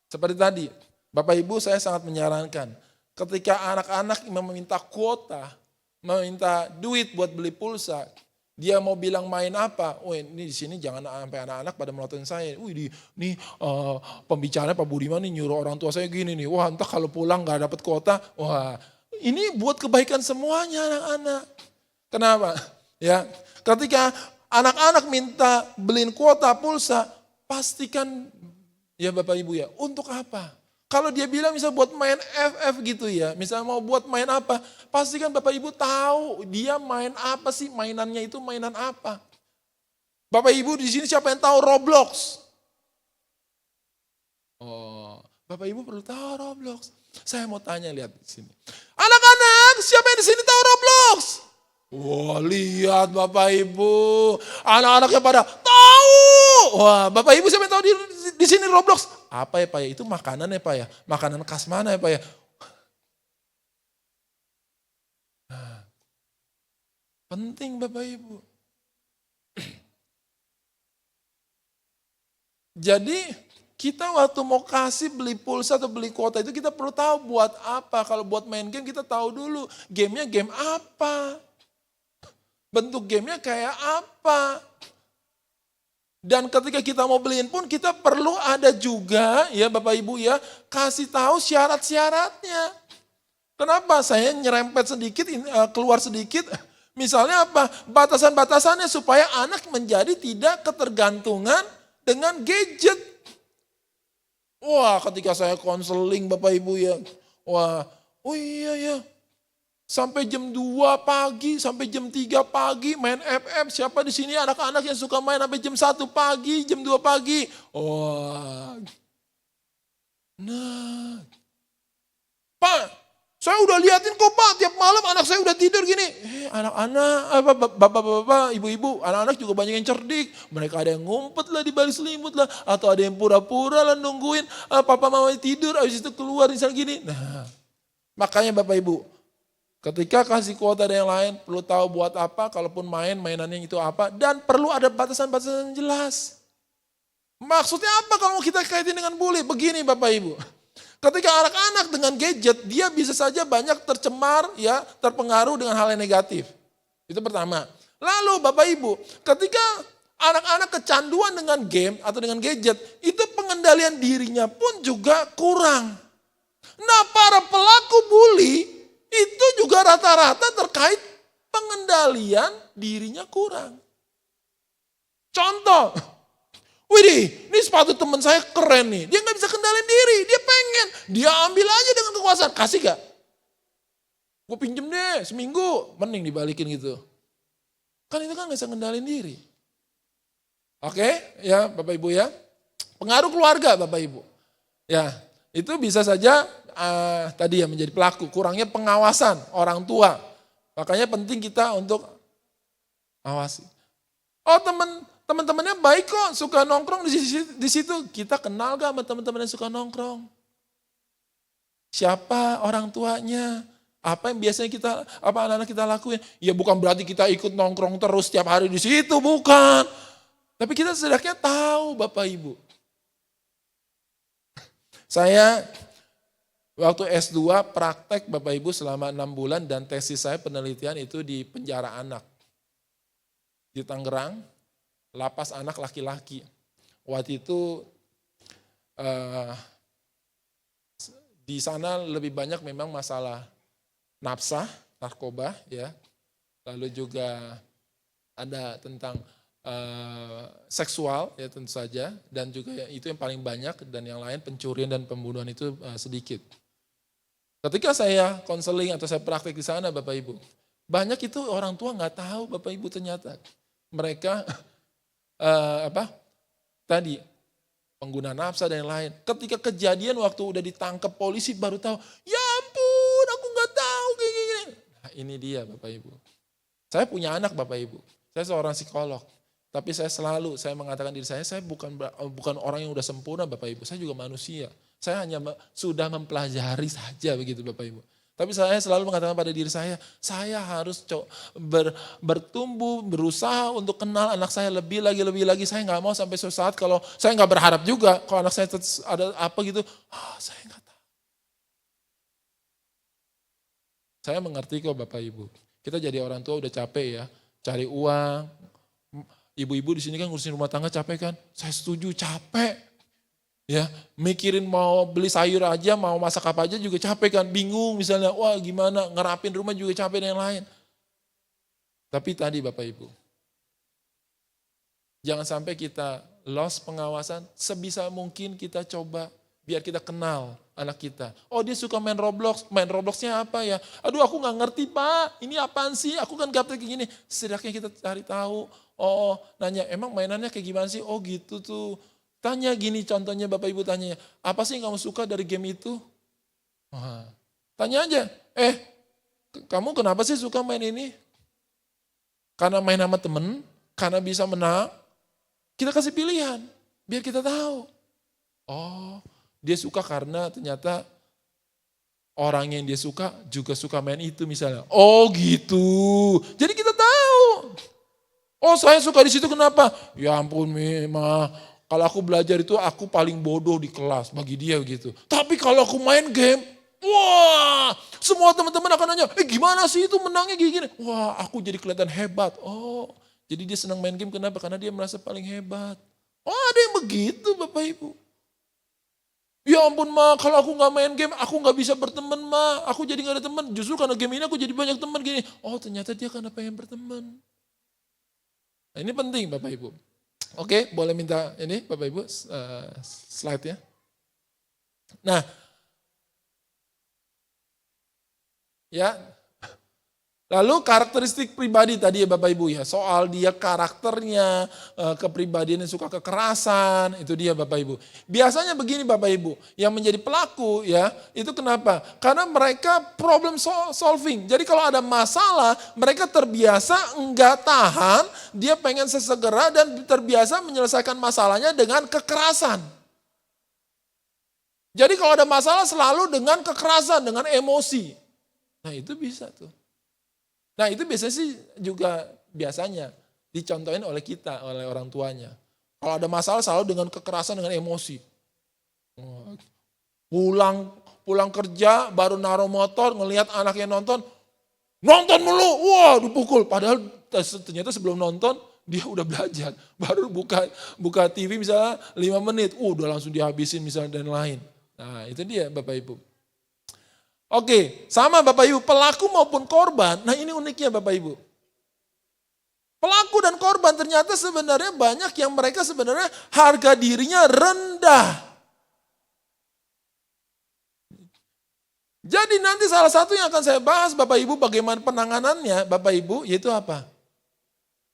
Seperti tadi, Bapak Ibu saya sangat menyarankan, ketika anak-anak meminta kuota, meminta duit buat beli pulsa, dia mau bilang main apa, oh ini di sini jangan sampai anak-anak pada melototin saya. Ini pembicaranya Pak Budiman nih nyuruh orang tua saya gini nih, wah entah kalau pulang gak dapat kuota, wah ini buat kebaikan semuanya anak-anak. Kenapa? Ya, ketika anak-anak minta beliin kuota pulsa, pastikan ya Bapak Ibu ya, untuk apa? Kalau dia bilang misalnya buat main FF gitu ya, misalnya mau buat main apa, pastikan Bapak Ibu tahu dia main apa sih, mainannya itu mainan apa. Bapak Ibu di sini siapa yang tahu Roblox? Oh, Bapak Ibu perlu tahu Roblox. Saya mau tanya lihat di sini. Anak-anak, siapa yang di sini tahu Roblox? Wah, lihat Bapak Ibu, anak-anaknya pada tahu. Wah, Bapak Ibu siapa yang tahu di sini Roblox? Apa ya Pak ya? Itu makanan ya Pak ya? Makanan khas mana ya Pak ya? Nah, penting Bapak Ibu. Jadi kita waktu mau kasih beli pulsa atau beli kuota itu kita perlu tahu buat apa. Kalau buat main game kita tahu dulu gamenya game apa. Bentuk gamenya kayak apa. Dan ketika kita mau beliin pun kita perlu ada juga ya Bapak Ibu ya kasih tahu syarat-syaratnya. Kenapa saya nyerempet sedikit, keluar sedikit. Misalnya apa? Batasan-batasannya supaya anak menjadi tidak ketergantungan dengan gadget. Wah, ketika saya konseling Bapak Ibu ya. Wah, oh iya ya. Sampai jam 2 pagi, sampai jam 3 pagi main FF. Siapa di sini anak-anak yang suka main sampai jam 1 pagi, jam 2 pagi. Wah. Nah. Pak, saya udah liatin kok Pak, tiap malam anak saya udah tidur gini. Anak-anak, bapak-bapak, ibu-ibu, anak-anak juga banyak yang cerdik. Mereka ada yang ngumpet lah di balik selimut lah. Atau ada yang pura-pura lah nungguin papa mama tidur, habis itu keluar misalnya gini. Nah, makanya Bapak Ibu, ketika kasih kuota dan yang lain, perlu tahu buat apa, kalaupun mainannya itu apa. Dan perlu ada batasan-batasan yang jelas. Maksudnya apa kalau kita kaitin dengan bully? Begini Bapak Ibu. Ketika anak-anak dengan gadget, dia bisa saja banyak tercemar, ya, terpengaruh dengan hal yang negatif. Itu pertama. Lalu Bapak Ibu, ketika anak-anak kecanduan dengan game atau dengan gadget, itu pengendalian dirinya pun juga kurang. Nah, para pelaku bully itu juga rata-rata terkait pengendalian dirinya kurang. Contoh, widih, ini sepatu teman saya keren nih. Dia gak bisa kendalin diri, dia pengen. Dia ambil aja dengan kekuasaan, kasih gak? Gue pinjem deh seminggu, mending dibalikin gitu. Kan itu kan gak bisa kendalin diri. Oke, ya Bapak Ibu ya. Pengaruh keluarga Bapak Ibu. Ya, itu bisa saja tadi ya menjadi pelaku. Kurangnya pengawasan orang tua. Makanya penting kita untuk awasi. Oh teman-temannya baik kok, suka nongkrong di situ. Kita kenal gak sama teman-teman yang suka nongkrong? Siapa orang tuanya? Apa yang biasanya anak-anak kita lakuin? Ya bukan berarti kita ikut nongkrong terus setiap hari di situ, bukan. Tapi kita setidaknya tahu Bapak Ibu. Saya waktu S2 praktek Bapak Ibu selama 6 bulan dan tesis saya penelitian itu di penjara anak. Di Tangerang, lapas anak laki-laki. Waktu itu di sana lebih banyak memang masalah nafsa, narkoba ya. Lalu juga ada tentang seksual ya tentu saja. Dan juga itu yang paling banyak dan yang lain pencurian dan pembunuhan itu sedikit. Ketika saya konseling atau saya praktek di sana Bapak Ibu, banyak itu orang tua nggak tahu Bapak Ibu ternyata. Mereka tadi pengguna nafsa dan yang lain. Ketika kejadian waktu udah ditangkap polisi baru tahu, ya ampun aku nggak tahu kayak gini. Nah, ini dia Bapak Ibu. Saya punya anak Bapak Ibu. Saya seorang psikolog. Tapi saya mengatakan diri saya bukan orang yang udah sempurna Bapak Ibu. Saya juga manusia. Saya hanya sudah mempelajari saja begitu Bapak Ibu. Tapi saya selalu mengatakan pada diri saya harus bertumbuh, berusaha untuk kenal anak saya lebih lagi. Saya nggak mau sampai suatu saat kalau saya nggak berharap juga kalau anak saya ada apa gitu, saya nggak tahu. Saya mengerti kok Bapak Ibu. Kita jadi orang tua udah capek ya, cari uang. Ibu-ibu di sini kan ngurusin rumah tangga capek kan? Saya setuju capek. Ya, mikirin mau beli sayur aja, mau masak apa aja juga capek kan, bingung misalnya, wah gimana, ngerapin rumah juga capek dan yang lain. Tapi tadi Bapak Ibu, jangan sampai kita lost pengawasan, sebisa mungkin kita coba biar kita kenal anak kita. Oh dia suka main Robloxnya apa ya? Aduh aku gak ngerti Pak, ini apaan sih, aku kan gaptek kayak gini. Setidaknya kita cari tahu, nanya emang mainannya kayak gimana sih, oh gitu tuh. Tanya gini contohnya Bapak Ibu tanya, apa sih yang kamu suka dari game itu? Wah, tanya aja, kamu kenapa sih suka main ini? Karena main sama temen, karena bisa menang, kita kasih pilihan, biar kita tahu. Oh, dia suka karena ternyata orang yang dia suka juga suka main itu misalnya. Oh gitu, jadi kita tahu. Oh saya suka di situ kenapa? Ya ampun Mima. Kalau aku belajar itu aku paling bodoh di kelas, bagi dia gitu. Tapi kalau aku main game, wah, semua teman-teman akan nanya, gimana sih itu menangnya gini-gini. Wah, aku jadi kelihatan hebat. Oh, jadi dia senang main game, kenapa? Karena dia merasa paling hebat. Oh, ada yang begitu Bapak Ibu. Ya ampun Ma, kalau aku gak main game, aku gak bisa berteman Ma. Aku jadi gak ada teman. Justru karena game ini aku jadi banyak teman gini. Oh ternyata dia karena pengen berteman. Nah, ini penting Bapak Ibu. Oke, boleh minta ini Bapak Ibu slide ya. Nah, ya. Lalu karakteristik pribadi tadi ya Bapak Ibu ya, soal dia karakternya, kepribadiannya suka kekerasan, itu dia Bapak Ibu. Biasanya begini Bapak Ibu, yang menjadi pelaku ya, itu kenapa? Karena mereka problem solving. Jadi kalau ada masalah, mereka terbiasa enggak tahan, dia pengen sesegera dan terbiasa menyelesaikan masalahnya dengan kekerasan. Jadi kalau ada masalah selalu dengan kekerasan, dengan emosi. Nah itu bisa tuh. Nah itu biasanya sih juga biasanya dicontohin oleh kita, oleh orang tuanya. Kalau ada masalah selalu dengan kekerasan, dengan emosi. Pulang kerja baru naruh motor, ngelihat anaknya nonton mulu, wah dipukul. Padahal ternyata sebelum nonton dia udah belajar. Baru buka TV misalnya 5 menit, udah langsung dihabisin misalnya dan lain. Nah itu dia Bapak Ibu. Oke, sama Bapak Ibu, pelaku maupun korban, nah ini uniknya Bapak Ibu. Pelaku dan korban ternyata sebenarnya banyak yang mereka sebenarnya harga dirinya rendah. Jadi nanti salah satu yang akan saya bahas Bapak Ibu bagaimana penanganannya Bapak Ibu, yaitu apa?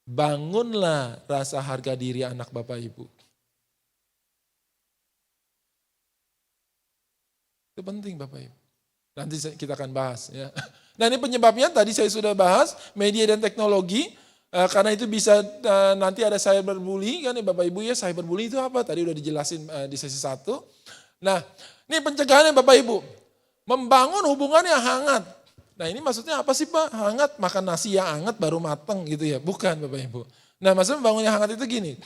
Bangunlah rasa harga diri anak Bapak Ibu. Itu penting Bapak Ibu. Nanti kita akan bahas ya. Nah ini penyebabnya tadi saya sudah bahas, media dan teknologi. Karena itu bisa nanti ada cyberbullying kan ya Bapak Ibu ya. Cyberbullying itu apa? Tadi udah dijelasin di sesi 1. Nah ini pencegahannya Bapak Ibu. Membangun hubungan yang hangat. Nah ini maksudnya apa sih Pak? Hangat, makan nasi yang hangat baru mateng gitu ya. Bukan Bapak Ibu. Nah maksudnya membangun yang hangat itu gini.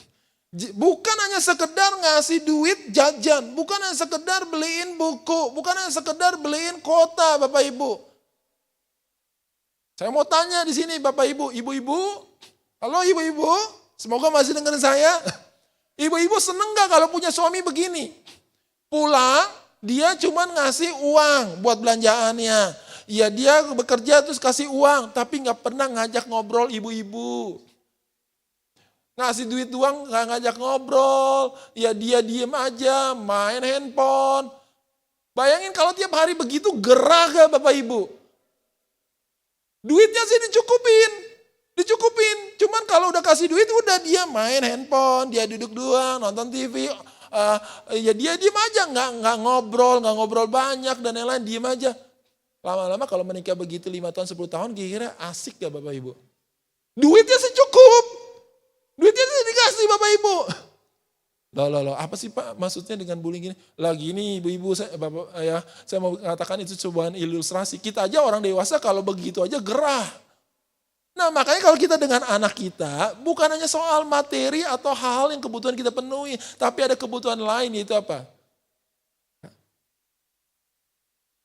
Bukan hanya sekedar ngasih duit jajan, bukan hanya sekedar beliin buku, bukan hanya sekedar beliin kuota Bapak Ibu. Saya mau tanya di sini Bapak Ibu, ibu-ibu, halo ibu-ibu, semoga masih dengerin saya. Ibu-ibu seneng gak kalau punya suami begini? Pulang, dia cuma ngasih uang buat belanjaannya. Ya dia bekerja terus kasih uang, tapi gak pernah ngajak ngobrol ibu-ibu. Ngasih duit doang gak ngajak ngobrol, ya dia diem aja, main handphone. Bayangin kalau tiap hari begitu gerah gak Bapak Ibu? Duitnya sih dicukupin. Cuman kalau udah kasih duit udah dia main handphone, dia duduk doang, nonton TV. Ya dia diem aja, nggak ngobrol banyak dan lain-lain, diem aja. Lama-lama kalau menikah begitu 5 tahun, 10 tahun, kira-kira asik gak Bapak Ibu? Duitnya sih cukup. Duitnya dikasih Bapak Ibu. Loh, apa sih Pak maksudnya dengan bullying gini? Lagi ini ibu-ibu saya mau katakan itu sebuah ilustrasi. Kita aja orang dewasa kalau begitu aja gerah. Nah makanya kalau kita dengan anak kita, bukan hanya soal materi atau hal yang kebutuhan kita penuhi, tapi ada kebutuhan lain, yaitu apa?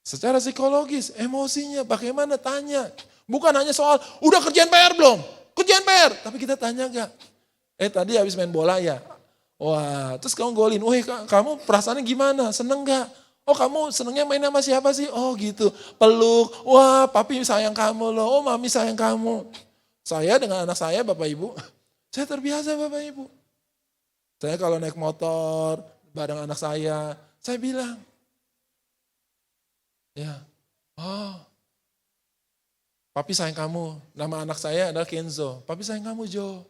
Secara psikologis, emosinya bagaimana, tanya. Bukan hanya soal, udah kerjaan PR belum? Kerjaan PR, tapi kita tanya enggak? Tadi habis main bola ya? Wah, terus kamu golin. Kamu perasaannya gimana? Seneng gak? Oh kamu senengnya main sama siapa sih? Oh gitu, peluk. Wah papi sayang kamu loh, oh mami sayang kamu. Saya dengan anak saya Bapak Ibu, saya terbiasa Bapak Ibu. Saya kalau naik motor bareng anak saya bilang, ya, oh papi sayang kamu. Nama anak saya adalah Kenzo. Papi sayang kamu Jo.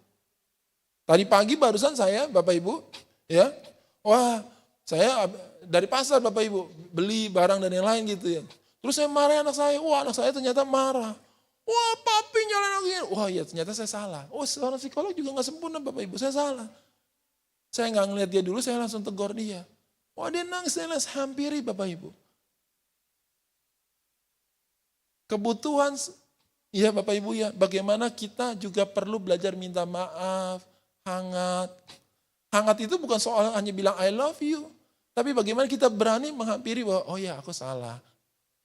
Tadi pagi barusan saya Bapak Ibu, ya, wah saya dari pasar Bapak Ibu, beli barang dan yang lain gitu ya. Terus saya marah anak saya, wah anak saya ternyata marah. Wah papi nyalain lagi, wah ya ternyata saya salah. Oh seorang psikolog juga gak sempurna Bapak Ibu, saya salah. Saya gak ngeliat dia dulu, saya langsung tegur dia. Wah dia nangis, saya langsung hampiri Bapak Ibu. Kebutuhan, ya Bapak Ibu ya, bagaimana kita juga perlu belajar minta maaf, hangat. Hangat itu bukan soal hanya bilang I love you. Tapi bagaimana kita berani menghampiri bahwa, oh ya aku salah.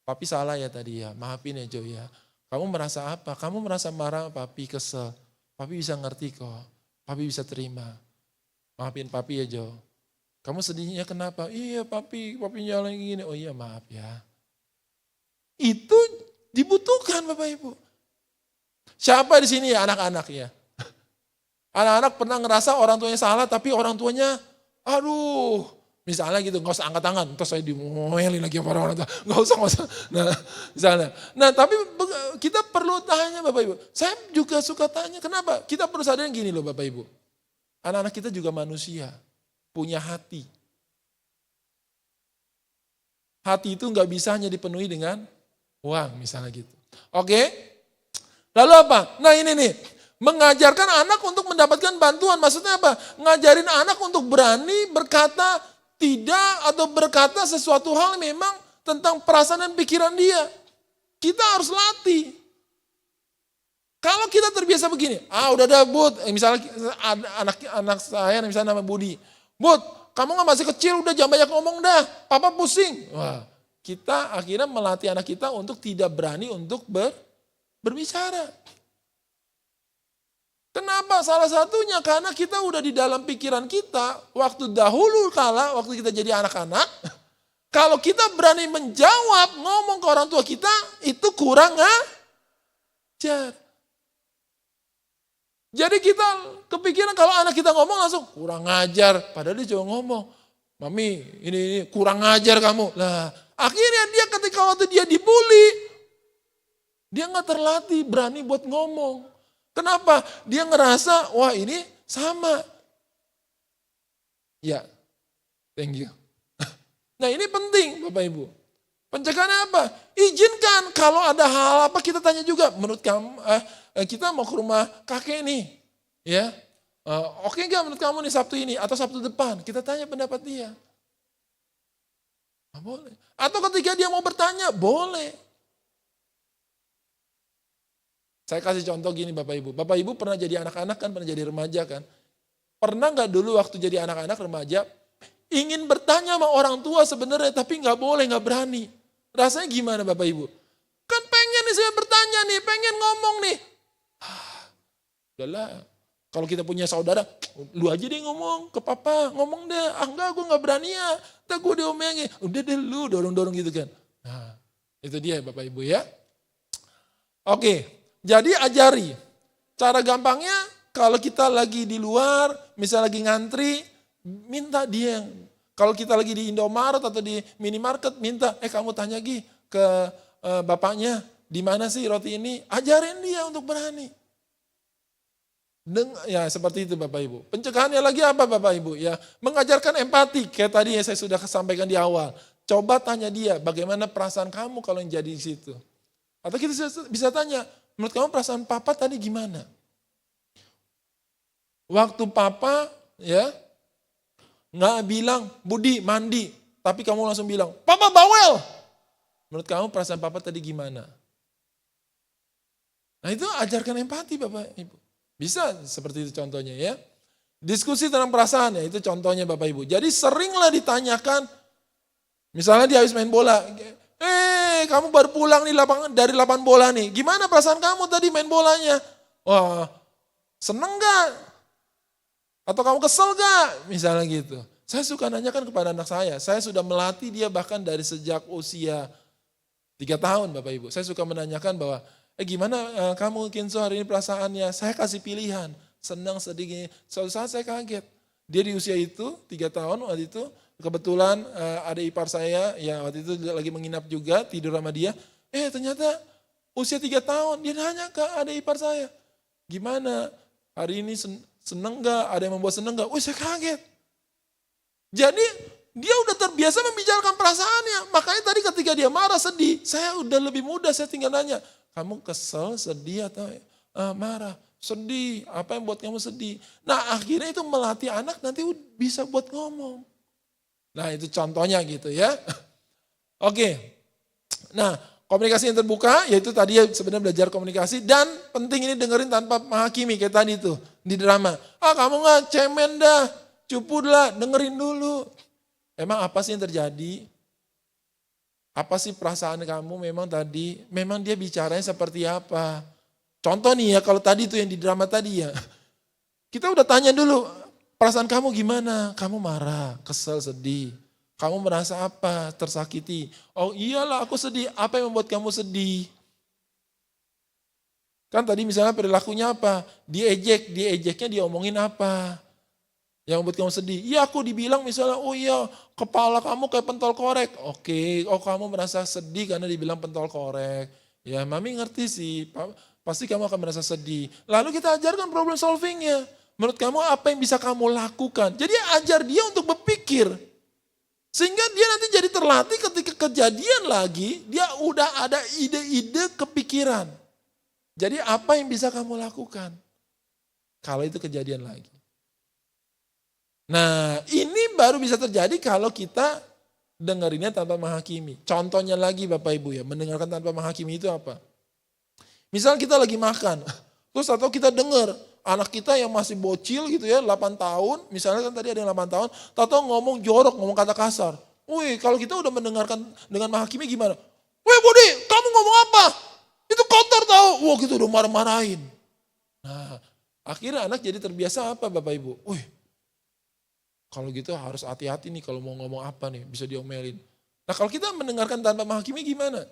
Papi salah ya tadi ya, maafin ya Jo ya. Kamu merasa apa? Kamu merasa marah, papi kesel. Papi bisa ngerti kok, papi bisa terima. Maafin papi ya Jo. Kamu sedihnya kenapa? Iya papi nyalain gini. Oh iya maaf ya. Itu dibutuhkan Bapak Ibu. Siapa di sini ya anak-anak ya? Anak-anak pernah ngerasa orang tuanya salah tapi orang tuanya, aduh, misalnya gitu, nggak usah angkat tangan, terus saya dimomelin lagi sama orang tua, nggak usah. Nah, misalnya. Nah, tapi kita perlu tanya Bapak Ibu. Saya juga suka tanya, kenapa? Kita perlu sadar gini loh Bapak Ibu. Anak-anak kita juga manusia, punya hati. Hati itu nggak bisa hanya dipenuhi dengan uang, misalnya gitu. Oke? Lalu apa? Nah ini nih. Mengajarkan anak untuk mendapatkan bantuan. Maksudnya apa? Ngajarin anak untuk berani berkata tidak atau berkata sesuatu hal memang tentang perasaan dan pikiran dia. Kita harus latih. Kalau kita terbiasa begini, udah ada Bud, misalnya anak saya misalnya nama Budi. Bud, kamu gak masih kecil udah jangan banyak ngomong dah, papa pusing. Wah, kita akhirnya melatih anak kita untuk tidak berani untuk berbicara. Kenapa? Salah satunya karena kita udah di dalam pikiran kita, waktu dahulu kala, waktu kita jadi anak-anak, kalau kita berani menjawab, ngomong ke orang tua kita, itu kurang ajar. Jadi kita kepikiran kalau anak kita ngomong langsung, kurang ajar. Padahal dia cuma ngomong, Mami ini kurang ajar kamu. Lah, akhirnya dia ketika waktu dia dibully, dia gak terlatih berani buat ngomong. Kenapa? Dia ngerasa, wah ini sama. Ya, thank you. Nah ini penting Bapak Ibu. Pencegahannya apa? Izinkan kalau ada hal apa kita tanya juga. Menurut kamu, kita mau ke rumah kakek nih. Ya, oke gak menurut kamu nih Sabtu ini atau Sabtu depan? Kita tanya pendapat dia. Boleh. Atau ketika dia mau bertanya, boleh. Saya kasih contoh gini Bapak Ibu. Bapak Ibu pernah jadi anak-anak kan, pernah jadi remaja kan. Pernah gak dulu waktu jadi anak-anak remaja, ingin bertanya sama orang tua sebenarnya tapi gak boleh, gak berani. Rasanya gimana Bapak Ibu? Kan pengen nih saya bertanya nih, pengen ngomong nih. Udahlah, kalau kita punya saudara, lu aja deh ngomong ke papa, ngomong deh. Enggak, gue gak berani ya. Ntar gue diomongin, udah deh lu dorong-dorong gitu kan. Nah, itu dia Bapak Ibu ya. Oke. Jadi ajari, cara gampangnya kalau kita lagi di luar, misalnya lagi ngantri, minta dia. Kalau kita lagi di Indomaret atau di minimarket, minta, kamu tanya Gi ke bapaknya, di mana sih roti ini? Ajarin dia untuk berani. Ya seperti itu Bapak Ibu. Pencegahannya lagi apa Bapak Ibu? Ya mengajarkan empati, kayak tadi yang saya sudah sampaikan di awal. Coba tanya dia, bagaimana perasaan kamu kalau yang jadi di situ? Atau kita bisa tanya, menurut kamu perasaan papa tadi gimana? Waktu papa ya nggak bilang Budi mandi, tapi kamu langsung bilang papa bawel. Menurut kamu perasaan papa tadi gimana? Nah itu ajarkan empati Bapak Ibu. Bisa seperti itu contohnya ya. Diskusi tentang perasaan ya itu contohnya Bapak Ibu. Jadi seringlah ditanyakan, misalnya dia habis main bola. Kamu baru pulang nih dari lapangan bola nih. Gimana perasaan kamu tadi main bolanya? Wah, seneng gak? Atau kamu kesel gak? Misalnya gitu. Saya suka nanyakan kepada anak saya. Saya sudah melatih dia bahkan dari sejak usia 3 tahun Bapak Ibu. Saya suka menanyakan bahwa, gimana kamu Kinso hari ini perasaannya? Saya kasih pilihan. Senang, sedih. Suatu saat saya kaget. Dia di usia itu, 3 tahun waktu itu, kebetulan ada ipar saya, ya waktu itu lagi menginap juga, tidur sama dia. Ternyata usia 3 tahun, dia nanya ke adik ipar saya. Gimana, hari ini seneng gak? Ada yang membuat seneng gak? Saya kaget. Jadi dia udah terbiasa membicarakan perasaannya. Makanya tadi ketika dia marah, sedih, saya udah lebih mudah, saya tinggal nanya. Kamu kesel, sedih atau marah? Sedih, apa yang buat kamu sedih? Nah akhirnya itu melatih anak nanti bisa buat ngomong. Nah itu contohnya gitu ya. Oke, nah komunikasi yang terbuka yaitu tadi ya sebenarnya belajar komunikasi dan penting ini dengerin tanpa menghakimi kayak tadi tuh di drama. Kamu gak cemen dah, Cuputlah, dengerin dulu. Emang apa sih yang terjadi? Apa sih perasaan kamu memang tadi? Memang dia bicaranya seperti apa? Contoh nih ya, kalau tadi itu yang di drama tadi ya. Kita udah tanya dulu, perasaan kamu gimana? Kamu marah, kesel, sedih. Kamu merasa apa? Tersakiti. Oh iyalah aku sedih. Apa yang membuat kamu sedih? Kan tadi misalnya perilakunya apa? Diejeknya diomongin apa? Yang membuat kamu sedih. Iya aku dibilang misalnya, oh iya kepala kamu kayak pentol korek. Oke, oh kamu merasa sedih karena dibilang pentol korek. Ya mami ngerti sih, pasti kamu akan merasa sedih. Lalu kita ajarkan problem solvingnya. Menurut kamu apa yang bisa kamu lakukan? Jadi ajar dia untuk berpikir. Sehingga dia nanti jadi terlatih ketika kejadian lagi, dia udah ada ide-ide kepikiran. Jadi apa yang bisa kamu lakukan? Kalau itu kejadian lagi. Nah ini baru bisa terjadi kalau kita dengerinnya tanpa menghakimi. Contohnya lagi Bapak Ibu ya, mendengarkan tanpa menghakimi itu apa? Misal kita lagi makan, terus atau kita dengar anak kita yang masih bocil gitu ya, 8 tahun, misalnya kan tadi ada yang 8 tahun, tahu ngomong jorok, ngomong kata kasar. Wih, kalau kita udah mendengarkan dengan menghakimi gimana? Wih Budi, kamu ngomong apa? Itu kotor tahu. Wah gitu udah marah-marahin. Nah, akhirnya anak jadi terbiasa apa Bapak Ibu? Wih, kalau gitu harus hati-hati nih kalau mau ngomong apa nih, bisa diomelin. Nah kalau kita mendengarkan tanpa menghakimi gimana?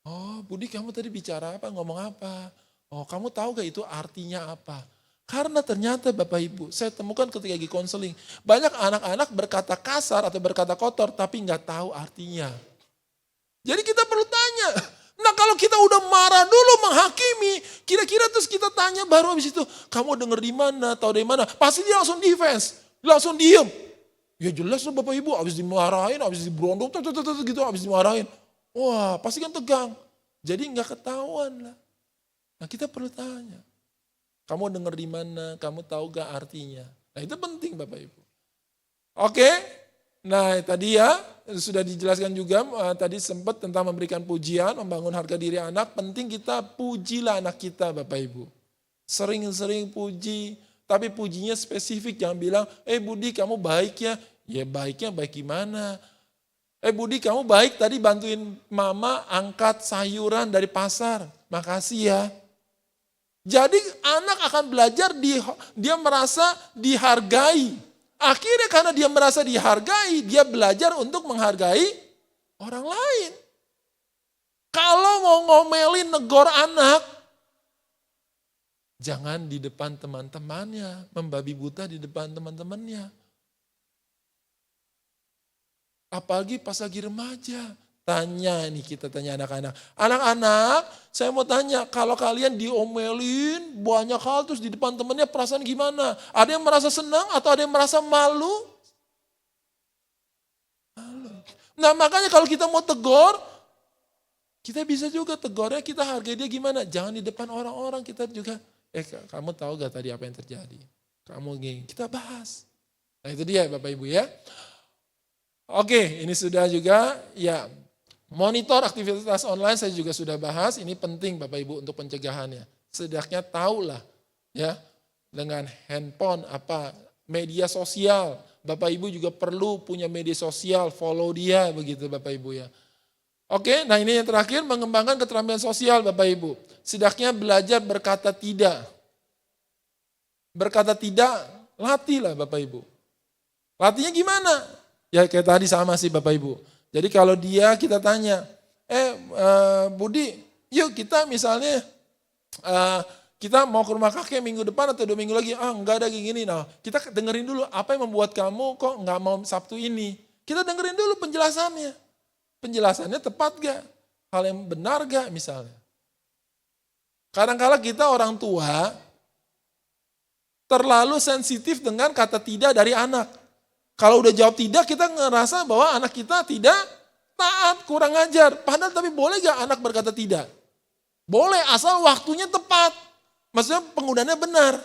Oh Budi kamu tadi bicara apa, ngomong apa? Oh kamu tahu gak itu artinya apa? Karena ternyata Bapak Ibu, saya temukan ketika lagi konseling, banyak anak-anak berkata kasar atau berkata kotor tapi nggak tahu artinya. Jadi kita perlu tanya. Nah kalau kita udah marah dulu menghakimi, kira-kira terus kita tanya baru habis itu, kamu denger di mana, tahu dari mana? Pasti dia langsung defense, langsung diem. Ya jelas lah Bapak Ibu, habis dimarahin, habis diberondong, gitu, habis dimarahin. Wah pasti kan tegang. Jadi nggak ketahuan lah. Nah kita perlu tanya. Kamu dengar di mana, kamu tahu gak artinya. Nah itu penting Bapak Ibu. Oke, nah tadi ya sudah dijelaskan juga tadi sempat tentang memberikan pujian, membangun harga diri anak. Penting kita pujilah anak kita Bapak Ibu. Sering-sering puji, tapi pujinya spesifik. Jangan bilang, Budi kamu baik ya. Ya baiknya baik gimana? Budi kamu baik tadi bantuin mama angkat sayuran dari pasar. Makasih ya. Jadi anak akan belajar, dia merasa dihargai. Akhirnya karena dia merasa dihargai, dia belajar untuk menghargai orang lain. Kalau mau ngomelin negor anak, jangan di depan teman-temannya, membabi buta di depan teman-temannya. Apalagi pas lagi remaja. Tanya nih kita tanya anak-anak. Anak-anak saya mau tanya kalau kalian diomelin banyak hal terus di depan temannya perasaan gimana? Ada yang merasa senang atau ada yang merasa malu? Malu. Nah makanya kalau kita mau tegur, kita bisa juga tegurnya kita hargai dia gimana? Jangan di depan orang-orang kita juga. Kamu tahu gak tadi apa yang terjadi? Kamu gini, kita bahas. Nah itu dia Bapak Ibu ya. Oke ini sudah juga ya. Monitor aktivitas online saya juga sudah bahas, ini penting Bapak Ibu untuk pencegahannya. Setidaknya tahulah ya dengan handphone apa media sosial. Bapak Ibu juga perlu punya media sosial, follow dia begitu Bapak Ibu ya. Oke, nah ini yang terakhir mengembangkan keterampilan sosial Bapak Ibu. Setidaknya belajar berkata tidak. Berkata tidak, latihlah Bapak Ibu. Latihnya gimana? Ya kayak tadi sama sih Bapak Ibu. Jadi kalau dia kita tanya, Budi, yuk kita misalnya kita mau ke rumah kakek minggu depan atau 2 minggu lagi, enggak ada gini. Nah kita dengerin dulu apa yang membuat kamu kok enggak mau Sabtu ini. Kita dengerin dulu penjelasannya. Penjelasannya tepat gak? Hal yang benar gak misalnya? Kadang-kadang kita orang tua terlalu sensitif dengan kata tidak dari anak. Kalau udah jawab tidak, kita ngerasa bahwa anak kita tidak taat, kurang ajar. Padahal tapi boleh gak anak berkata tidak? Boleh, asal waktunya tepat. Maksudnya penggunaannya benar.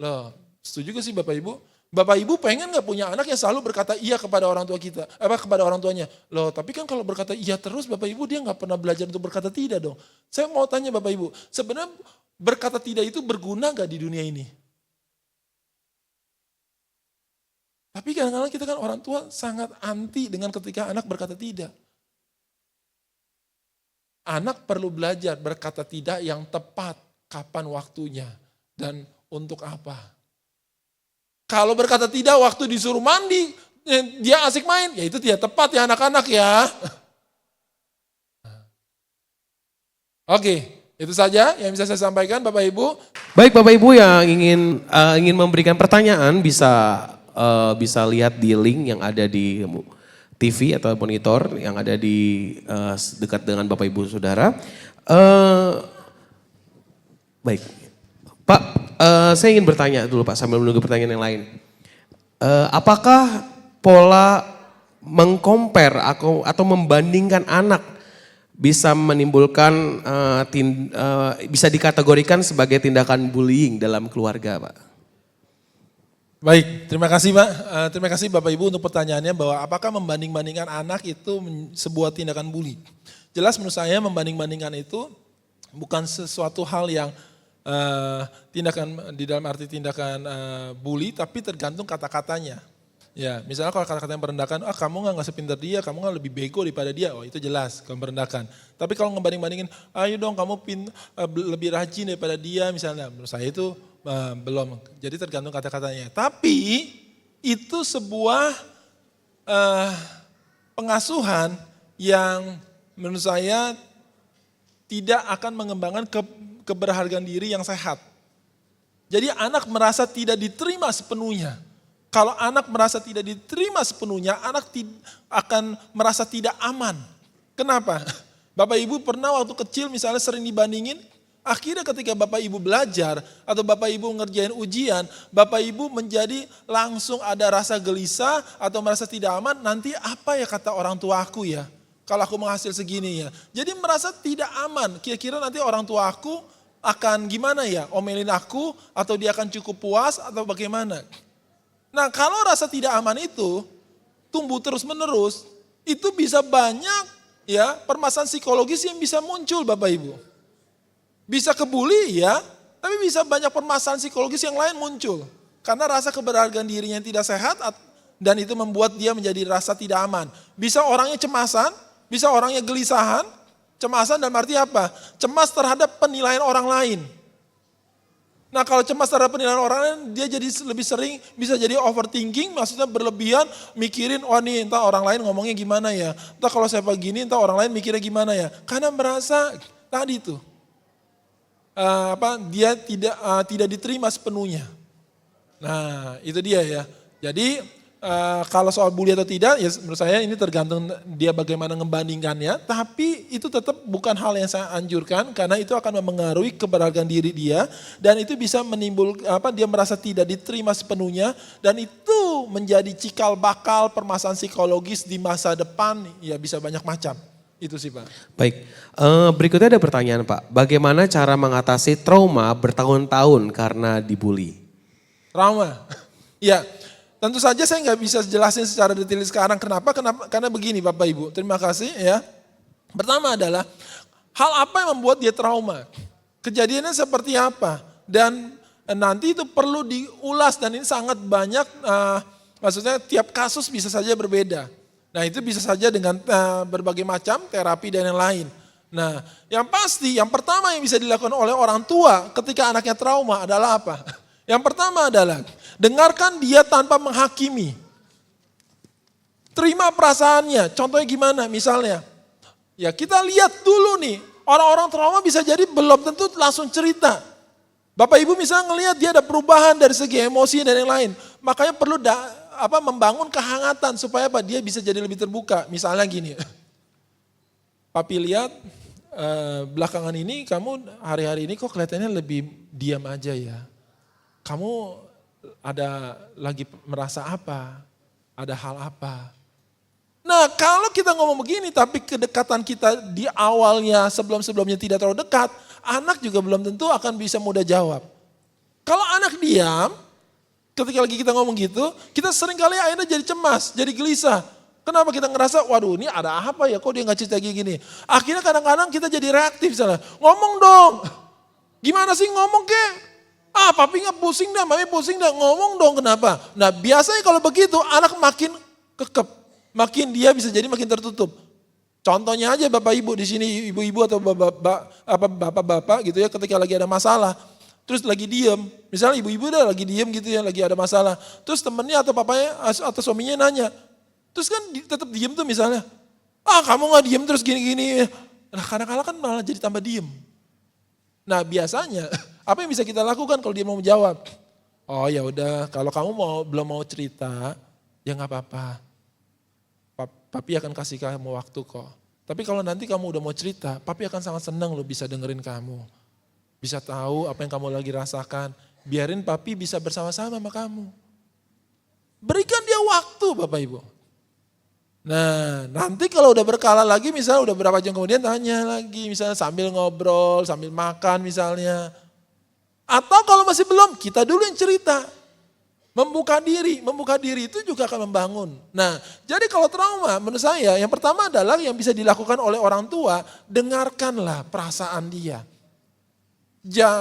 Loh, setuju gak sih Bapak Ibu? Bapak Ibu pengen gak punya anak yang selalu berkata iya kepada orang tua kita? Kepada orang tuanya. Loh, tapi kan kalau berkata iya terus Bapak Ibu dia gak pernah belajar untuk berkata tidak dong. Saya mau tanya Bapak Ibu, sebenarnya berkata tidak itu berguna gak di dunia ini? Tapi kadang-kadang kita kan orang tua sangat anti dengan ketika anak berkata tidak. Anak perlu belajar berkata tidak yang tepat, kapan waktunya, dan untuk apa. Kalau berkata tidak waktu disuruh mandi, dia asik main, ya itu tidak tepat ya anak-anak ya. Oke, itu saja yang bisa saya sampaikan Bapak Ibu. Baik Bapak Ibu yang ingin memberikan pertanyaan bisa lihat di link yang ada di TV atau monitor yang ada di dekat dengan Bapak Ibu Saudara. Baik, Pak, saya ingin bertanya dulu Pak sambil menunggu pertanyaan yang lain. Apakah pola mengcompare atau membandingkan anak bisa menimbulkan, bisa dikategorikan sebagai tindakan bullying dalam keluarga, Pak? Baik, terima kasih Pak. Terima kasih Bapak Ibu untuk pertanyaannya bahwa apakah membanding-bandingkan anak itu sebuah tindakan bully. Jelas menurut saya membanding-bandingkan itu bukan sesuatu hal yang tindakan di dalam arti tindakan bully, tapi tergantung kata-katanya. Ya, misalnya kalau kata-kata yang merendahkan, kamu nggak sepintar dia, kamu nggak lebih bego daripada dia, oh itu jelas kalau merendahkan. Tapi kalau ngebanding-bandingin, ayo dong kamu lebih rajin daripada dia misalnya, menurut saya itu belum. Jadi tergantung kata-katanya. Tapi itu sebuah pengasuhan yang menurut saya tidak akan mengembangkan keberhargaan diri yang sehat. Jadi anak merasa tidak diterima sepenuhnya. Kalau anak merasa tidak diterima sepenuhnya, anak akan merasa tidak aman. Kenapa? Bapak Ibu pernah waktu kecil misalnya sering dibandingin, akhirnya ketika Bapak Ibu belajar atau Bapak Ibu ngerjain ujian, Bapak Ibu menjadi langsung ada rasa gelisah atau merasa tidak aman, nanti apa ya kata orang tua aku ya, kalau aku menghasil segini ya. Jadi merasa tidak aman, kira-kira nanti orang tua aku akan gimana ya, omelin aku atau dia akan cukup puas atau bagaimana. Nah kalau rasa tidak aman itu tumbuh terus menerus, itu bisa banyak ya permasalahan psikologis yang bisa muncul Bapak Ibu. Bisa kebuli ya, tapi bisa banyak permasalahan psikologis yang lain muncul. Karena rasa keberhargaan dirinya yang tidak sehat dan itu membuat dia menjadi rasa tidak aman. Bisa orangnya cemasan, bisa orangnya gelisahan, cemasan dalam arti apa? Cemas terhadap penilaian orang lain. Nah kalau cemas terhadap penilaian orang lain, dia jadi lebih sering bisa jadi overthinking, maksudnya berlebihan, mikirin, wah nih entah orang lain ngomongnya gimana ya, entah kalau saya begini, entah orang lain mikirnya gimana ya. Karena merasa tadi tuh, dia tidak diterima sepenuhnya. Nah itu dia ya. Jadi kalau soal bully atau tidak, ya menurut saya ini tergantung dia bagaimana membandingkannya. Tapi itu tetap bukan hal yang saya anjurkan karena itu akan mempengaruhi keberhargaan diri dia dan itu bisa menimbulkan dia merasa tidak diterima sepenuhnya dan itu menjadi cikal bakal permasalahan psikologis di masa depan. Ya bisa banyak macam. Itu sih Pak. Baik, berikutnya ada pertanyaan Pak. Bagaimana cara mengatasi trauma bertahun-tahun karena dibully? Trauma, ya. Tentu saja saya nggak bisa jelasin secara detail sekarang. Kenapa? Karena begini Bapak Ibu. Terima kasih ya. Pertama adalah hal apa yang membuat dia trauma? Kejadiannya seperti apa? Dan nanti itu perlu diulas dan ini sangat banyak. Maksudnya tiap kasus bisa saja berbeda. Nah itu bisa saja dengan berbagai macam terapi dan yang lain. Nah yang pasti yang pertama yang bisa dilakukan oleh orang tua ketika anaknya trauma adalah apa? Yang pertama adalah dengarkan dia tanpa menghakimi. Terima perasaannya. Contohnya gimana? Misalnya, ya kita lihat dulu nih, orang-orang trauma bisa jadi belum tentu langsung cerita. Bapak Ibu misalnya ngelihat dia ada perubahan dari segi emosi dan yang lain. Makanya perlu membangun kehangatan supaya dia bisa jadi lebih terbuka. Misalnya gini, Papi lihat belakangan ini kamu hari-hari ini kok kelihatannya lebih diam aja ya. Kamu ada lagi merasa apa? Ada hal apa? Nah kalau kita ngomong begini tapi kedekatan kita di awalnya sebelum-sebelumnya tidak terlalu dekat, anak juga belum tentu akan bisa mudah jawab. Kalau anak diam, ketika lagi kita ngomong gitu, kita sering kali akhirnya jadi cemas, jadi gelisah. Kenapa kita ngerasa, waduh ini ada apa ya, kok dia gak cerita gini. Akhirnya kadang-kadang kita jadi reaktif misalnya, ngomong dong. Gimana sih ngomong kek? Ah papi nggak pusing dah, mami pusing dah, ngomong dong kenapa. Nah biasanya kalau begitu anak makin kekep, makin dia bisa jadi makin tertutup. Contohnya aja bapak ibu di sini, ibu-ibu atau bapak-bapak gitu ya, ketika lagi ada masalah, terus lagi diem, misalnya ibu-ibu udah lagi diem gitu ya, lagi ada masalah, terus temennya atau papanya atau suaminya nanya, terus kan tetap diem tuh misalnya, ah kamu nggak diem terus gini-gini, nah kadang-kadang kan malah jadi tambah diem. Nah biasanya apa yang bisa kita lakukan kalau dia mau menjawab? Oh ya udah, kalau kamu belum mau cerita, ya nggak apa-apa. Papi akan kasih kamu waktu kok. Tapi kalau nanti kamu udah mau cerita, papi akan sangat senang loh bisa dengerin kamu. Bisa tahu apa yang kamu lagi rasakan. Biarin papi bisa bersama-sama sama kamu. Berikan dia waktu Bapak Ibu. Nah nanti kalau udah berkala lagi misalnya udah berapa jam kemudian tanya lagi. Misalnya sambil ngobrol, sambil makan misalnya. Atau kalau masih belum, kita dulu yang cerita. Membuka diri itu juga akan membangun. Nah, jadi kalau trauma menurut saya yang pertama adalah yang bisa dilakukan oleh orang tua, dengarkanlah perasaan dia.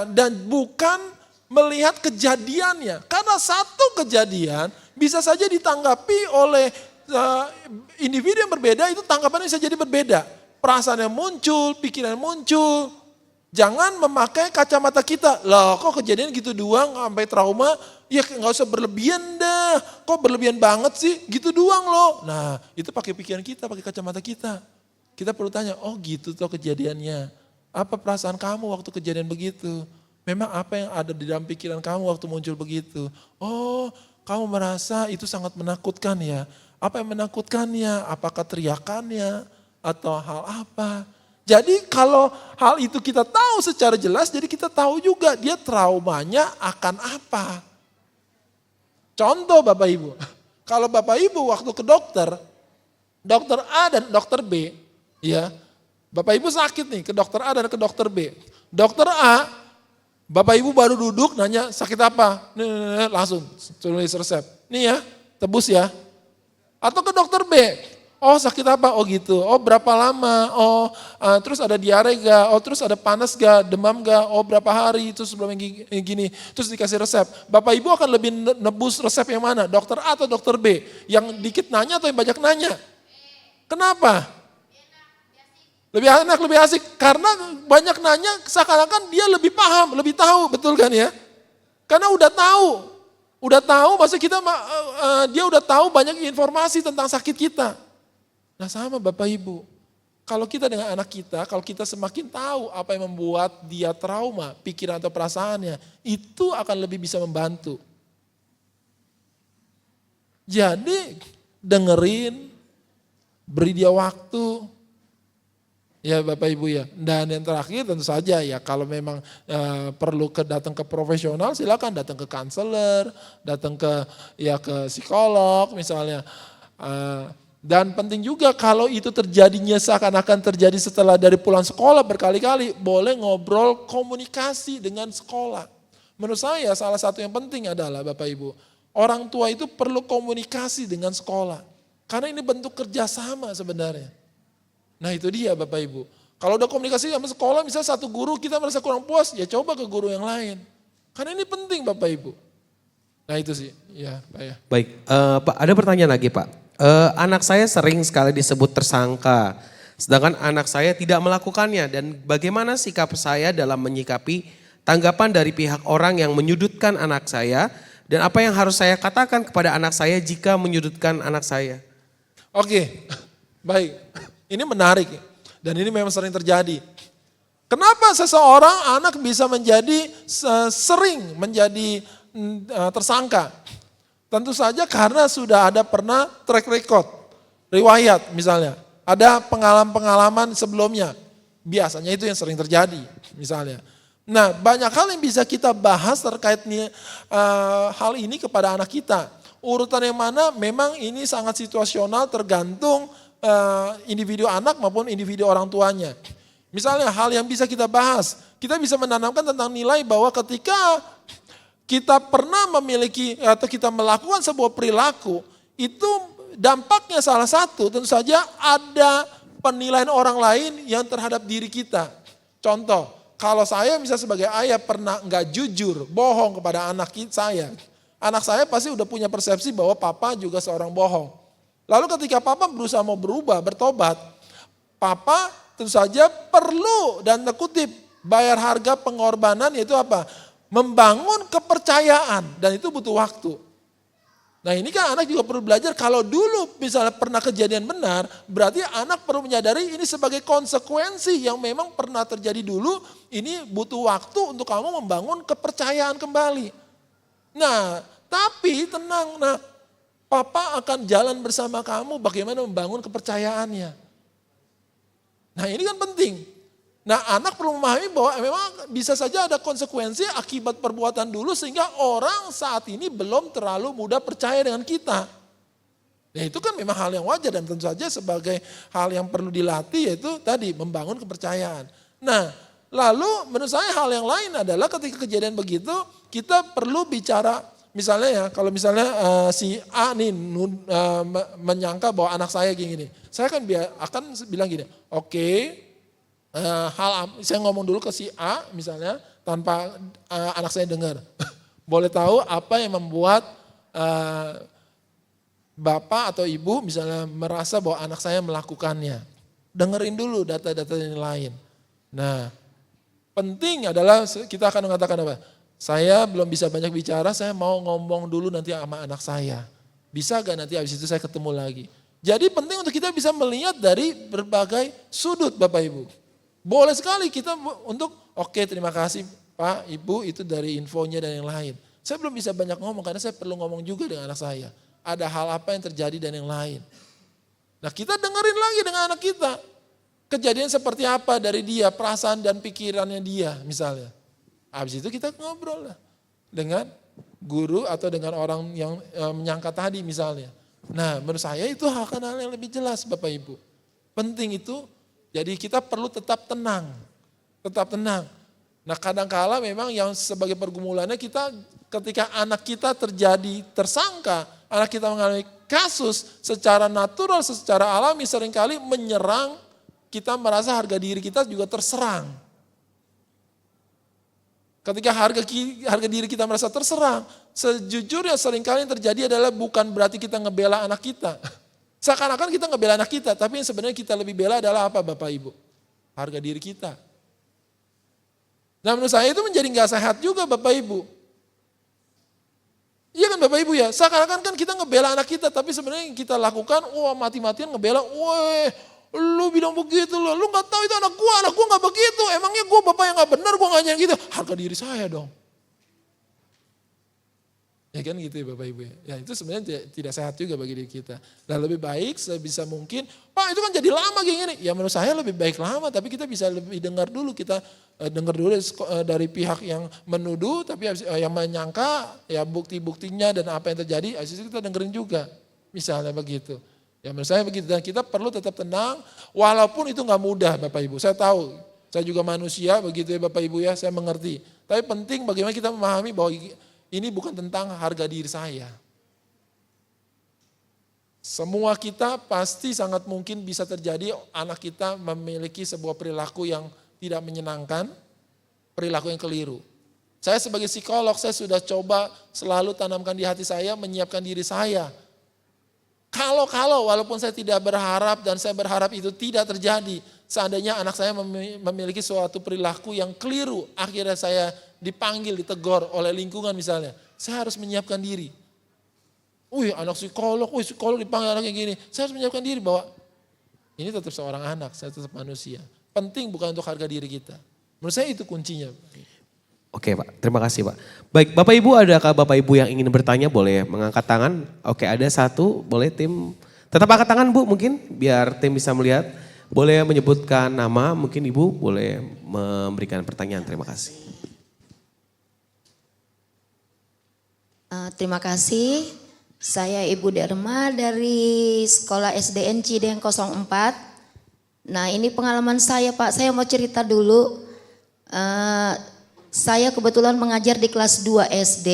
Dan bukan melihat kejadiannya. Karena satu kejadian bisa saja ditanggapi oleh individu yang berbeda, itu tanggapannya bisa jadi berbeda. Perasaan yang muncul, pikiran yang muncul. Jangan memakai kacamata kita. Loh kok kejadian gitu doang sampai trauma, ya gak usah berlebihan dah. Kok berlebihan banget sih, gitu doang loh. Nah itu pakai pikiran kita, pakai kacamata kita. Kita perlu tanya, oh gitu tuh kejadiannya. Apa perasaan kamu waktu kejadian begitu? Memang apa yang ada di dalam pikiran kamu waktu muncul begitu? Oh kamu merasa itu sangat menakutkan ya. Apa yang menakutkannya? Apakah teriakannya? Atau hal apa? Jadi kalau hal itu kita tahu secara jelas, jadi kita tahu juga dia traumanya akan apa. Contoh Bapak Ibu, kalau Bapak Ibu waktu ke dokter A dan dokter B, ya, Bapak Ibu sakit nih ke dokter A dan ke dokter B. Dokter A, Bapak Ibu baru duduk nanya sakit apa, nih, langsung tulis resep. Nih ya, tebus ya. Atau ke dokter B. Oh sakit apa? Oh gitu. Oh berapa lama? Oh terus ada diare gak? Oh terus ada panas gak? Demam gak? Oh berapa hari? Itu sebelum yang gini. Terus dikasih resep. Bapak Ibu akan lebih nebus resep yang mana? Dokter A atau dokter B? Yang dikit nanya atau yang banyak nanya? Kenapa? Lebih enak, lebih asik. Karena banyak nanya seakan-akan dia lebih paham, lebih tahu. Betul kan ya? Karena udah tahu. Udah tahu, maksudnya kita dia udah tahu banyak informasi tentang sakit kita. Nah sama Bapak Ibu, kalau kita dengan anak kita, kalau kita semakin tahu apa yang membuat dia trauma, pikiran atau perasaannya, itu akan lebih bisa membantu. Jadi dengerin, beri dia waktu, ya Bapak Ibu ya. Dan yang terakhir tentu saja ya kalau memang perlu datang ke profesional silakan datang ke konselor, datang ke psikolog misalnya. Dan penting juga kalau itu terjadinya seakan-akan terjadi setelah dari pulang sekolah berkali-kali, boleh ngobrol komunikasi dengan sekolah. Menurut saya salah satu yang penting adalah Bapak Ibu, orang tua itu perlu komunikasi dengan sekolah. Karena ini bentuk kerjasama sebenarnya. Nah itu dia Bapak Ibu. Kalau udah komunikasi sama sekolah, misalnya satu guru kita merasa kurang puas, ya coba ke guru yang lain. Karena ini penting Bapak Ibu. Nah itu sih, ya Pak ya. Baik, Pak ada pertanyaan lagi Pak. Anak saya sering sekali disebut tersangka, sedangkan anak saya tidak melakukannya. Dan bagaimana sikap saya dalam menyikapi tanggapan dari pihak orang yang menyudutkan anak saya, dan apa yang harus saya katakan kepada anak saya jika menyudutkan anak saya? Oke, baik. Ini menarik dan ini memang sering terjadi. Kenapa seseorang anak bisa sering menjadi tersangka? Tentu saja karena sudah ada pernah track record, riwayat misalnya. Ada pengalaman-pengalaman sebelumnya. Biasanya itu yang sering terjadi misalnya. Nah banyak hal yang bisa kita bahas terkait hal ini kepada anak kita. Urutan yang mana memang ini sangat situasional tergantung individu anak maupun individu orang tuanya. Misalnya hal yang bisa kita bahas, kita bisa menanamkan tentang nilai bahwa ketika kita pernah memiliki atau kita melakukan sebuah perilaku, itu dampaknya salah satu tentu saja ada penilaian orang lain yang terhadap diri kita. Contoh, kalau saya misalnya sebagai ayah pernah nggak jujur, bohong kepada anak saya pasti udah punya persepsi bahwa papa juga seorang bohong. Lalu ketika papa berusaha mau berubah, bertobat, papa tentu saja perlu dan kutip bayar harga pengorbanan, yaitu apa? Membangun kepercayaan, dan itu butuh waktu. Nah ini kan anak juga perlu belajar, kalau dulu misalnya pernah kejadian benar, berarti anak perlu menyadari ini sebagai konsekuensi yang memang pernah terjadi dulu, ini butuh waktu untuk kamu membangun kepercayaan kembali. Nah tapi tenang, papa akan jalan bersama kamu bagaimana membangun kepercayaannya. Nah ini kan penting. Nah anak perlu memahami bahwa memang bisa saja ada konsekuensi akibat perbuatan dulu sehingga orang saat ini belum terlalu mudah percaya dengan kita. Ya itu kan memang hal yang wajar dan tentu saja sebagai hal yang perlu dilatih, yaitu tadi membangun kepercayaan. Nah lalu menurut saya hal yang lain adalah ketika kejadian begitu kita perlu bicara, misalnya ya kalau misalnya si A nih menyangka bahwa anak saya gini, saya akan bilang gini, oke. Saya ngomong dulu ke si A misalnya tanpa anak saya dengar. Boleh tahu apa yang membuat bapak atau ibu misalnya merasa bahwa anak saya melakukannya. Dengerin dulu data-data yang lain. Nah penting adalah kita akan mengatakan apa? Saya belum bisa banyak bicara, saya mau ngomong dulu nanti sama anak saya. Bisa gak nanti habis itu saya ketemu lagi. Jadi penting untuk kita bisa melihat dari berbagai sudut Bapak Ibu. Boleh sekali kita untuk oke, terima kasih Pak, Ibu, itu dari infonya dan yang lain. Saya belum bisa banyak ngomong karena saya perlu ngomong juga dengan anak saya. Ada hal apa yang terjadi dan yang lain. Nah kita dengerin lagi dengan anak kita. Kejadian seperti apa dari dia, perasaan dan pikirannya dia misalnya. Habis itu kita ngobrol lah dengan guru atau dengan orang yang menyangka tadi misalnya. Nah menurut saya itu akan hal yang lebih jelas Bapak Ibu. Penting itu. Jadi kita perlu tetap tenang. Nah kadang-kala memang yang sebagai pergumulannya kita ketika anak kita terjadi tersangka, anak kita mengalami kasus secara natural, secara alami seringkali menyerang, kita merasa harga diri kita juga terserang. Ketika harga diri kita merasa terserang, sejujurnya seringkali yang terjadi adalah bukan berarti kita ngebela anak kita. Seakan-akan kita ngebela anak kita, tapi yang sebenarnya kita lebih bela adalah apa Bapak Ibu? Harga diri kita. Nah menurut saya itu menjadi gak sehat juga Bapak Ibu. Iya kan Bapak Ibu ya, seakan-akan kan kita ngebela anak kita, tapi sebenarnya yang kita lakukan, mati-matian ngebela, lu bilang begitu lu gak tahu itu anak gua gak begitu, emangnya gua bapak yang gak benar, gua gak nyang gitu, harga diri saya dong. Ya kan gitu ya Bapak Ibu ya. Ya itu sebenarnya tidak sehat juga bagi diri kita. Dan lebih baik sebisa mungkin, Pak itu kan jadi lama kayak gini. Ya menurut saya lebih baik lama, tapi kita bisa lebih dengar dulu. Kita dengar dulu dari pihak yang menuduh, tapi yang menyangka ya bukti-buktinya dan apa yang terjadi, habis itu kita dengerin juga. Misalnya begitu. Ya menurut saya begitu. Dan kita perlu tetap tenang, walaupun itu gak mudah Bapak Ibu. Saya tahu, saya juga manusia begitu ya Bapak Ibu ya, saya mengerti. Tapi penting bagaimana kita memahami bahwa ini bukan tentang harga diri saya. Semua kita pasti sangat mungkin bisa terjadi anak kita memiliki sebuah perilaku yang tidak menyenangkan, perilaku yang keliru. Saya sebagai psikolog, saya sudah coba selalu tanamkan di hati saya, menyiapkan diri saya. Kalau walaupun saya tidak berharap dan saya berharap itu tidak terjadi, seandainya anak saya memiliki suatu perilaku yang keliru, akhirnya saya dipanggil, ditegur oleh lingkungan misalnya, saya harus menyiapkan diri. Anak psikolog dipanggil anak yang gini, saya harus menyiapkan diri bahwa ini tetap seorang anak, saya tetap manusia. Penting bukan untuk harga diri kita. Menurut saya itu kuncinya. Oke Pak, terima kasih Pak. Baik, Bapak Ibu, adakah Bapak Ibu yang ingin bertanya boleh mengangkat tangan? Oke, ada satu, boleh tim. Tetap angkat tangan Bu mungkin, biar tim bisa melihat. Boleh menyebutkan nama, mungkin Ibu boleh memberikan pertanyaan, terima kasih. Terima kasih, saya Ibu Derma dari Sekolah SDN Cideng 04. Nah ini pengalaman saya Pak, saya mau cerita dulu. Saya kebetulan mengajar di kelas 2 SD.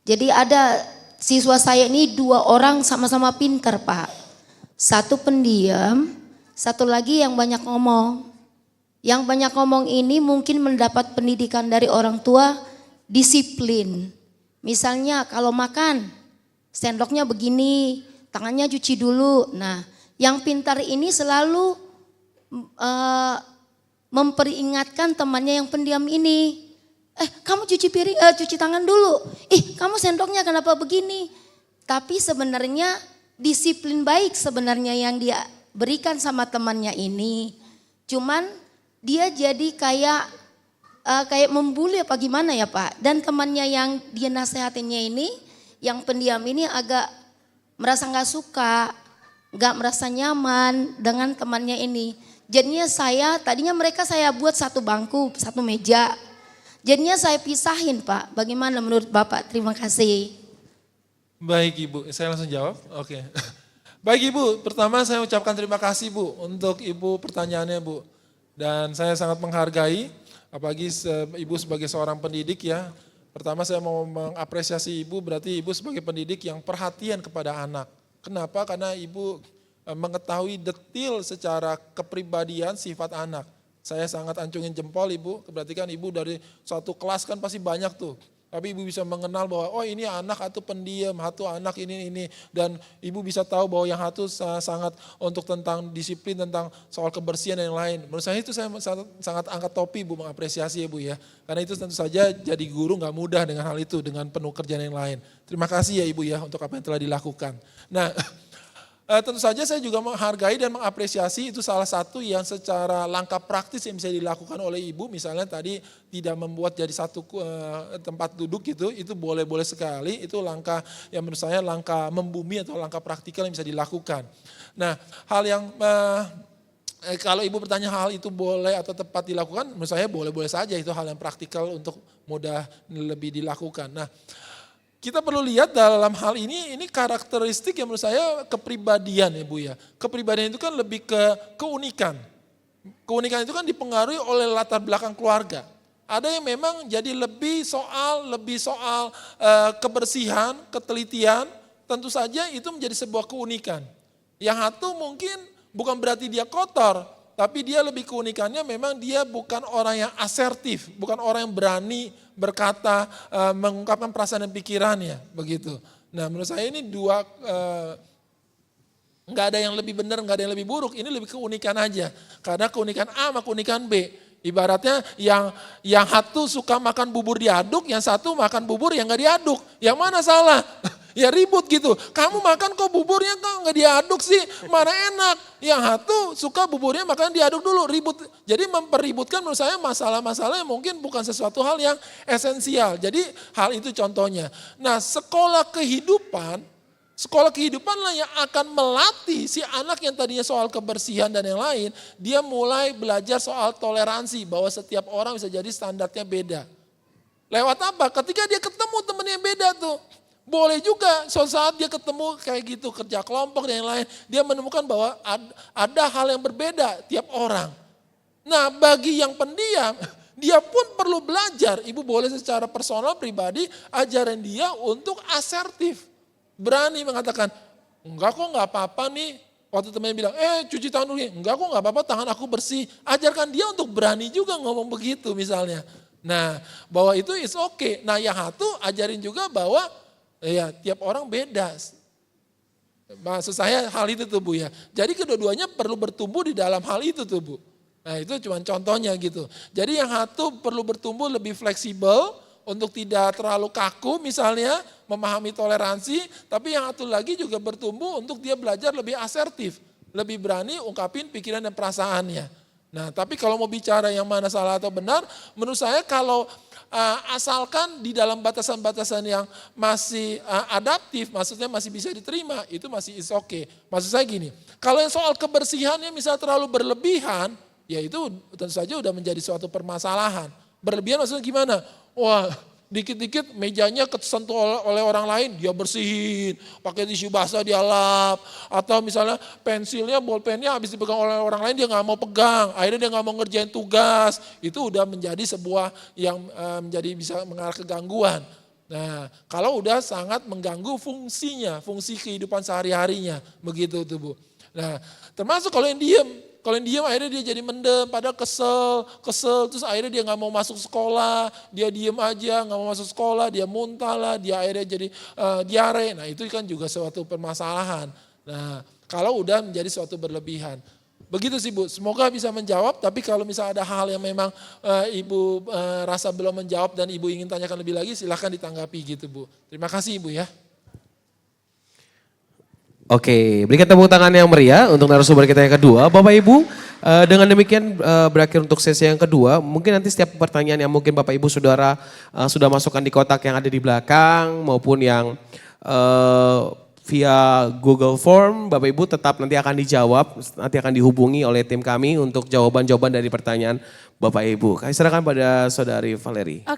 Jadi ada siswa saya ini 2 orang sama-sama pintar Pak. Satu pendiam, satu lagi yang banyak ngomong. Yang banyak ngomong ini mungkin mendapat pendidikan dari orang tua, disiplin. Misalnya kalau makan, sendoknya begini, tangannya cuci dulu. Nah, yang pintar ini selalu memperingatkan temannya yang pendiam ini. Kamu cuci tangan dulu. Kamu sendoknya kenapa begini? Tapi sebenarnya disiplin baik sebenarnya yang dia berikan sama temannya ini. Cuman dia jadi kayak membuli apa gimana ya Pak. Dan temannya yang dia nasehatinnya ini, yang pendiam ini agak merasa gak suka, gak merasa nyaman dengan temannya ini. Jadinya tadinya mereka saya buat satu bangku, satu meja. Jadinya saya pisahin Pak. Bagaimana menurut Bapak? Terima kasih. Baik Ibu, saya langsung jawab. Oke. Baik Ibu, pertama saya ucapkan terima kasih Bu untuk Ibu pertanyaannya Bu. Dan saya sangat menghargai, apalagi Ibu sebagai seorang pendidik ya. Pertama saya mau mengapresiasi Ibu, berarti Ibu sebagai pendidik yang perhatian kepada anak. Kenapa? Karena Ibu mengetahui detil secara kepribadian sifat anak. Saya sangat ancungin jempol Ibu, berarti kan Ibu dari satu kelas kan pasti banyak tuh. Tapi Ibu bisa mengenal bahwa oh ini anak atau pendiam, satu anak ini. Dan Ibu bisa tahu bahwa yang satu sangat untuk tentang disiplin, tentang soal kebersihan dan yang lain. Menurut saya itu saya sangat angkat topi Bu, mengapresiasi ya Bu ya. Karena itu tentu saja jadi guru gak mudah dengan hal itu, dengan penuh kerjaan yang lain. Terima kasih ya Ibu ya untuk apa yang telah dilakukan. Nah, tentu saja saya juga menghargai dan mengapresiasi itu salah satu yang secara langkah praktis yang bisa dilakukan oleh Ibu. Misalnya tadi tidak membuat jadi satu tempat duduk gitu, itu boleh-boleh sekali. Itu langkah yang menurut saya langkah membumi atau langkah praktikal yang bisa dilakukan. Nah hal yang kalau Ibu bertanya hal itu boleh atau tepat dilakukan, menurut saya boleh-boleh saja, itu hal yang praktikal untuk mudah lebih dilakukan. Nah kita perlu lihat dalam hal ini karakteristik yang menurut saya kepribadian ya Bu ya. Kepribadian itu kan lebih ke keunikan. Keunikan itu kan dipengaruhi oleh latar belakang keluarga. Ada yang memang jadi lebih soal kebersihan, ketelitian, tentu saja itu menjadi sebuah keunikan. Yang satu mungkin bukan berarti dia kotor, tapi dia lebih keunikannya memang dia bukan orang yang asertif, bukan orang yang berani berkata, mengungkapkan perasaan dan pikirannya, begitu. Nah menurut saya ini dua, nggak ada yang lebih benar, nggak ada yang lebih buruk, ini lebih keunikan aja. Karena keunikan A sama keunikan B. Ibaratnya yang satu suka makan bubur diaduk, yang satu makan bubur yang nggak diaduk. Yang mana salah? Ya ribut gitu. Kamu makan kok buburnya kok nggak diaduk sih? Mana enak? Yang satu suka buburnya makan diaduk dulu, ribut. Jadi mempeributkan menurut saya masalah-masalah yang mungkin bukan sesuatu hal yang esensial. Jadi hal itu contohnya. Nah sekolah kehidupan lah yang akan melatih si anak yang tadinya soal kebersihan dan yang lain, dia mulai belajar soal toleransi, bahwa setiap orang bisa jadi standarnya beda. Lewat apa? Ketika dia ketemu temennya yang beda tuh. Boleh juga suatu saat dia ketemu kayak gitu, kerja kelompok dan yang lain, dia menemukan bahwa ada hal yang berbeda tiap orang. Nah bagi yang pendiam, dia pun perlu belajar. Ibu boleh secara personal pribadi ajarin dia untuk asertif. Berani mengatakan, enggak kok nggak apa-apa nih. Waktu temannya bilang, cuci tangan dulu. Enggak kok nggak apa-apa, tangan aku bersih. Ajarkan dia untuk berani juga ngomong begitu misalnya. Nah bahwa itu is okay. Nah yang satu ajarin juga bahwa ya tiap orang beda. Maksud saya hal itu tuh Bu ya. Jadi kedua-duanya perlu bertumbuh di dalam hal itu tuh Bu. Nah itu cuma contohnya gitu. Jadi yang satu perlu bertumbuh lebih fleksibel untuk tidak terlalu kaku misalnya, memahami toleransi. Tapi yang satu lagi juga bertumbuh untuk dia belajar lebih asertif. Lebih berani ungkapin pikiran dan perasaannya. Nah tapi kalau mau bicara yang mana salah atau benar, menurut saya kalau asalkan di dalam batasan-batasan yang masih adaptif, maksudnya masih bisa diterima, itu masih is okay. Maksud saya gini, kalau yang soal kebersihannya misalnya terlalu berlebihan, ya itu tentu saja udah menjadi suatu permasalahan. Berlebihan maksudnya gimana? Wah, dikit-dikit mejanya kesentuh oleh orang lain, dia bersihin, pakai tisu basah dia lap, atau misalnya pensilnya, bolpennya habis dipegang oleh orang lain dia nggak mau pegang, akhirnya dia nggak mau ngerjain tugas, itu udah menjadi sebuah yang menjadi bisa mengarah ke gangguan. Nah, kalau udah sangat mengganggu fungsinya, fungsi kehidupan sehari-harinya, begitu tuh Bu. Nah, termasuk kalau yang diem, Kalau yang diem akhirnya dia jadi mendem, padahal kesel, terus akhirnya dia nggak mau masuk sekolah, dia diem aja, nggak mau masuk sekolah, dia muntah lah, dia akhirnya jadi diare. Nah itu kan juga suatu permasalahan. Nah kalau udah menjadi suatu berlebihan. Begitu sih Bu, semoga bisa menjawab, tapi kalau misalnya ada hal yang memang Ibu rasa belum menjawab dan Ibu ingin tanyakan lebih lagi, silahkan ditanggapi gitu Bu. Terima kasih Ibu ya. Oke, berikan tepuk tangan yang meriah untuk narasumber kita yang kedua. Bapak Ibu, dengan demikian berakhir untuk sesi yang kedua. Mungkin nanti setiap pertanyaan yang mungkin Bapak Ibu Saudara sudah masukkan di kotak yang ada di belakang maupun yang via Google Form, Bapak Ibu tetap nanti akan dijawab, nanti akan dihubungi oleh tim kami untuk jawaban-jawaban dari pertanyaan Bapak Ibu. Kami serahkan pada Saudari Valerie.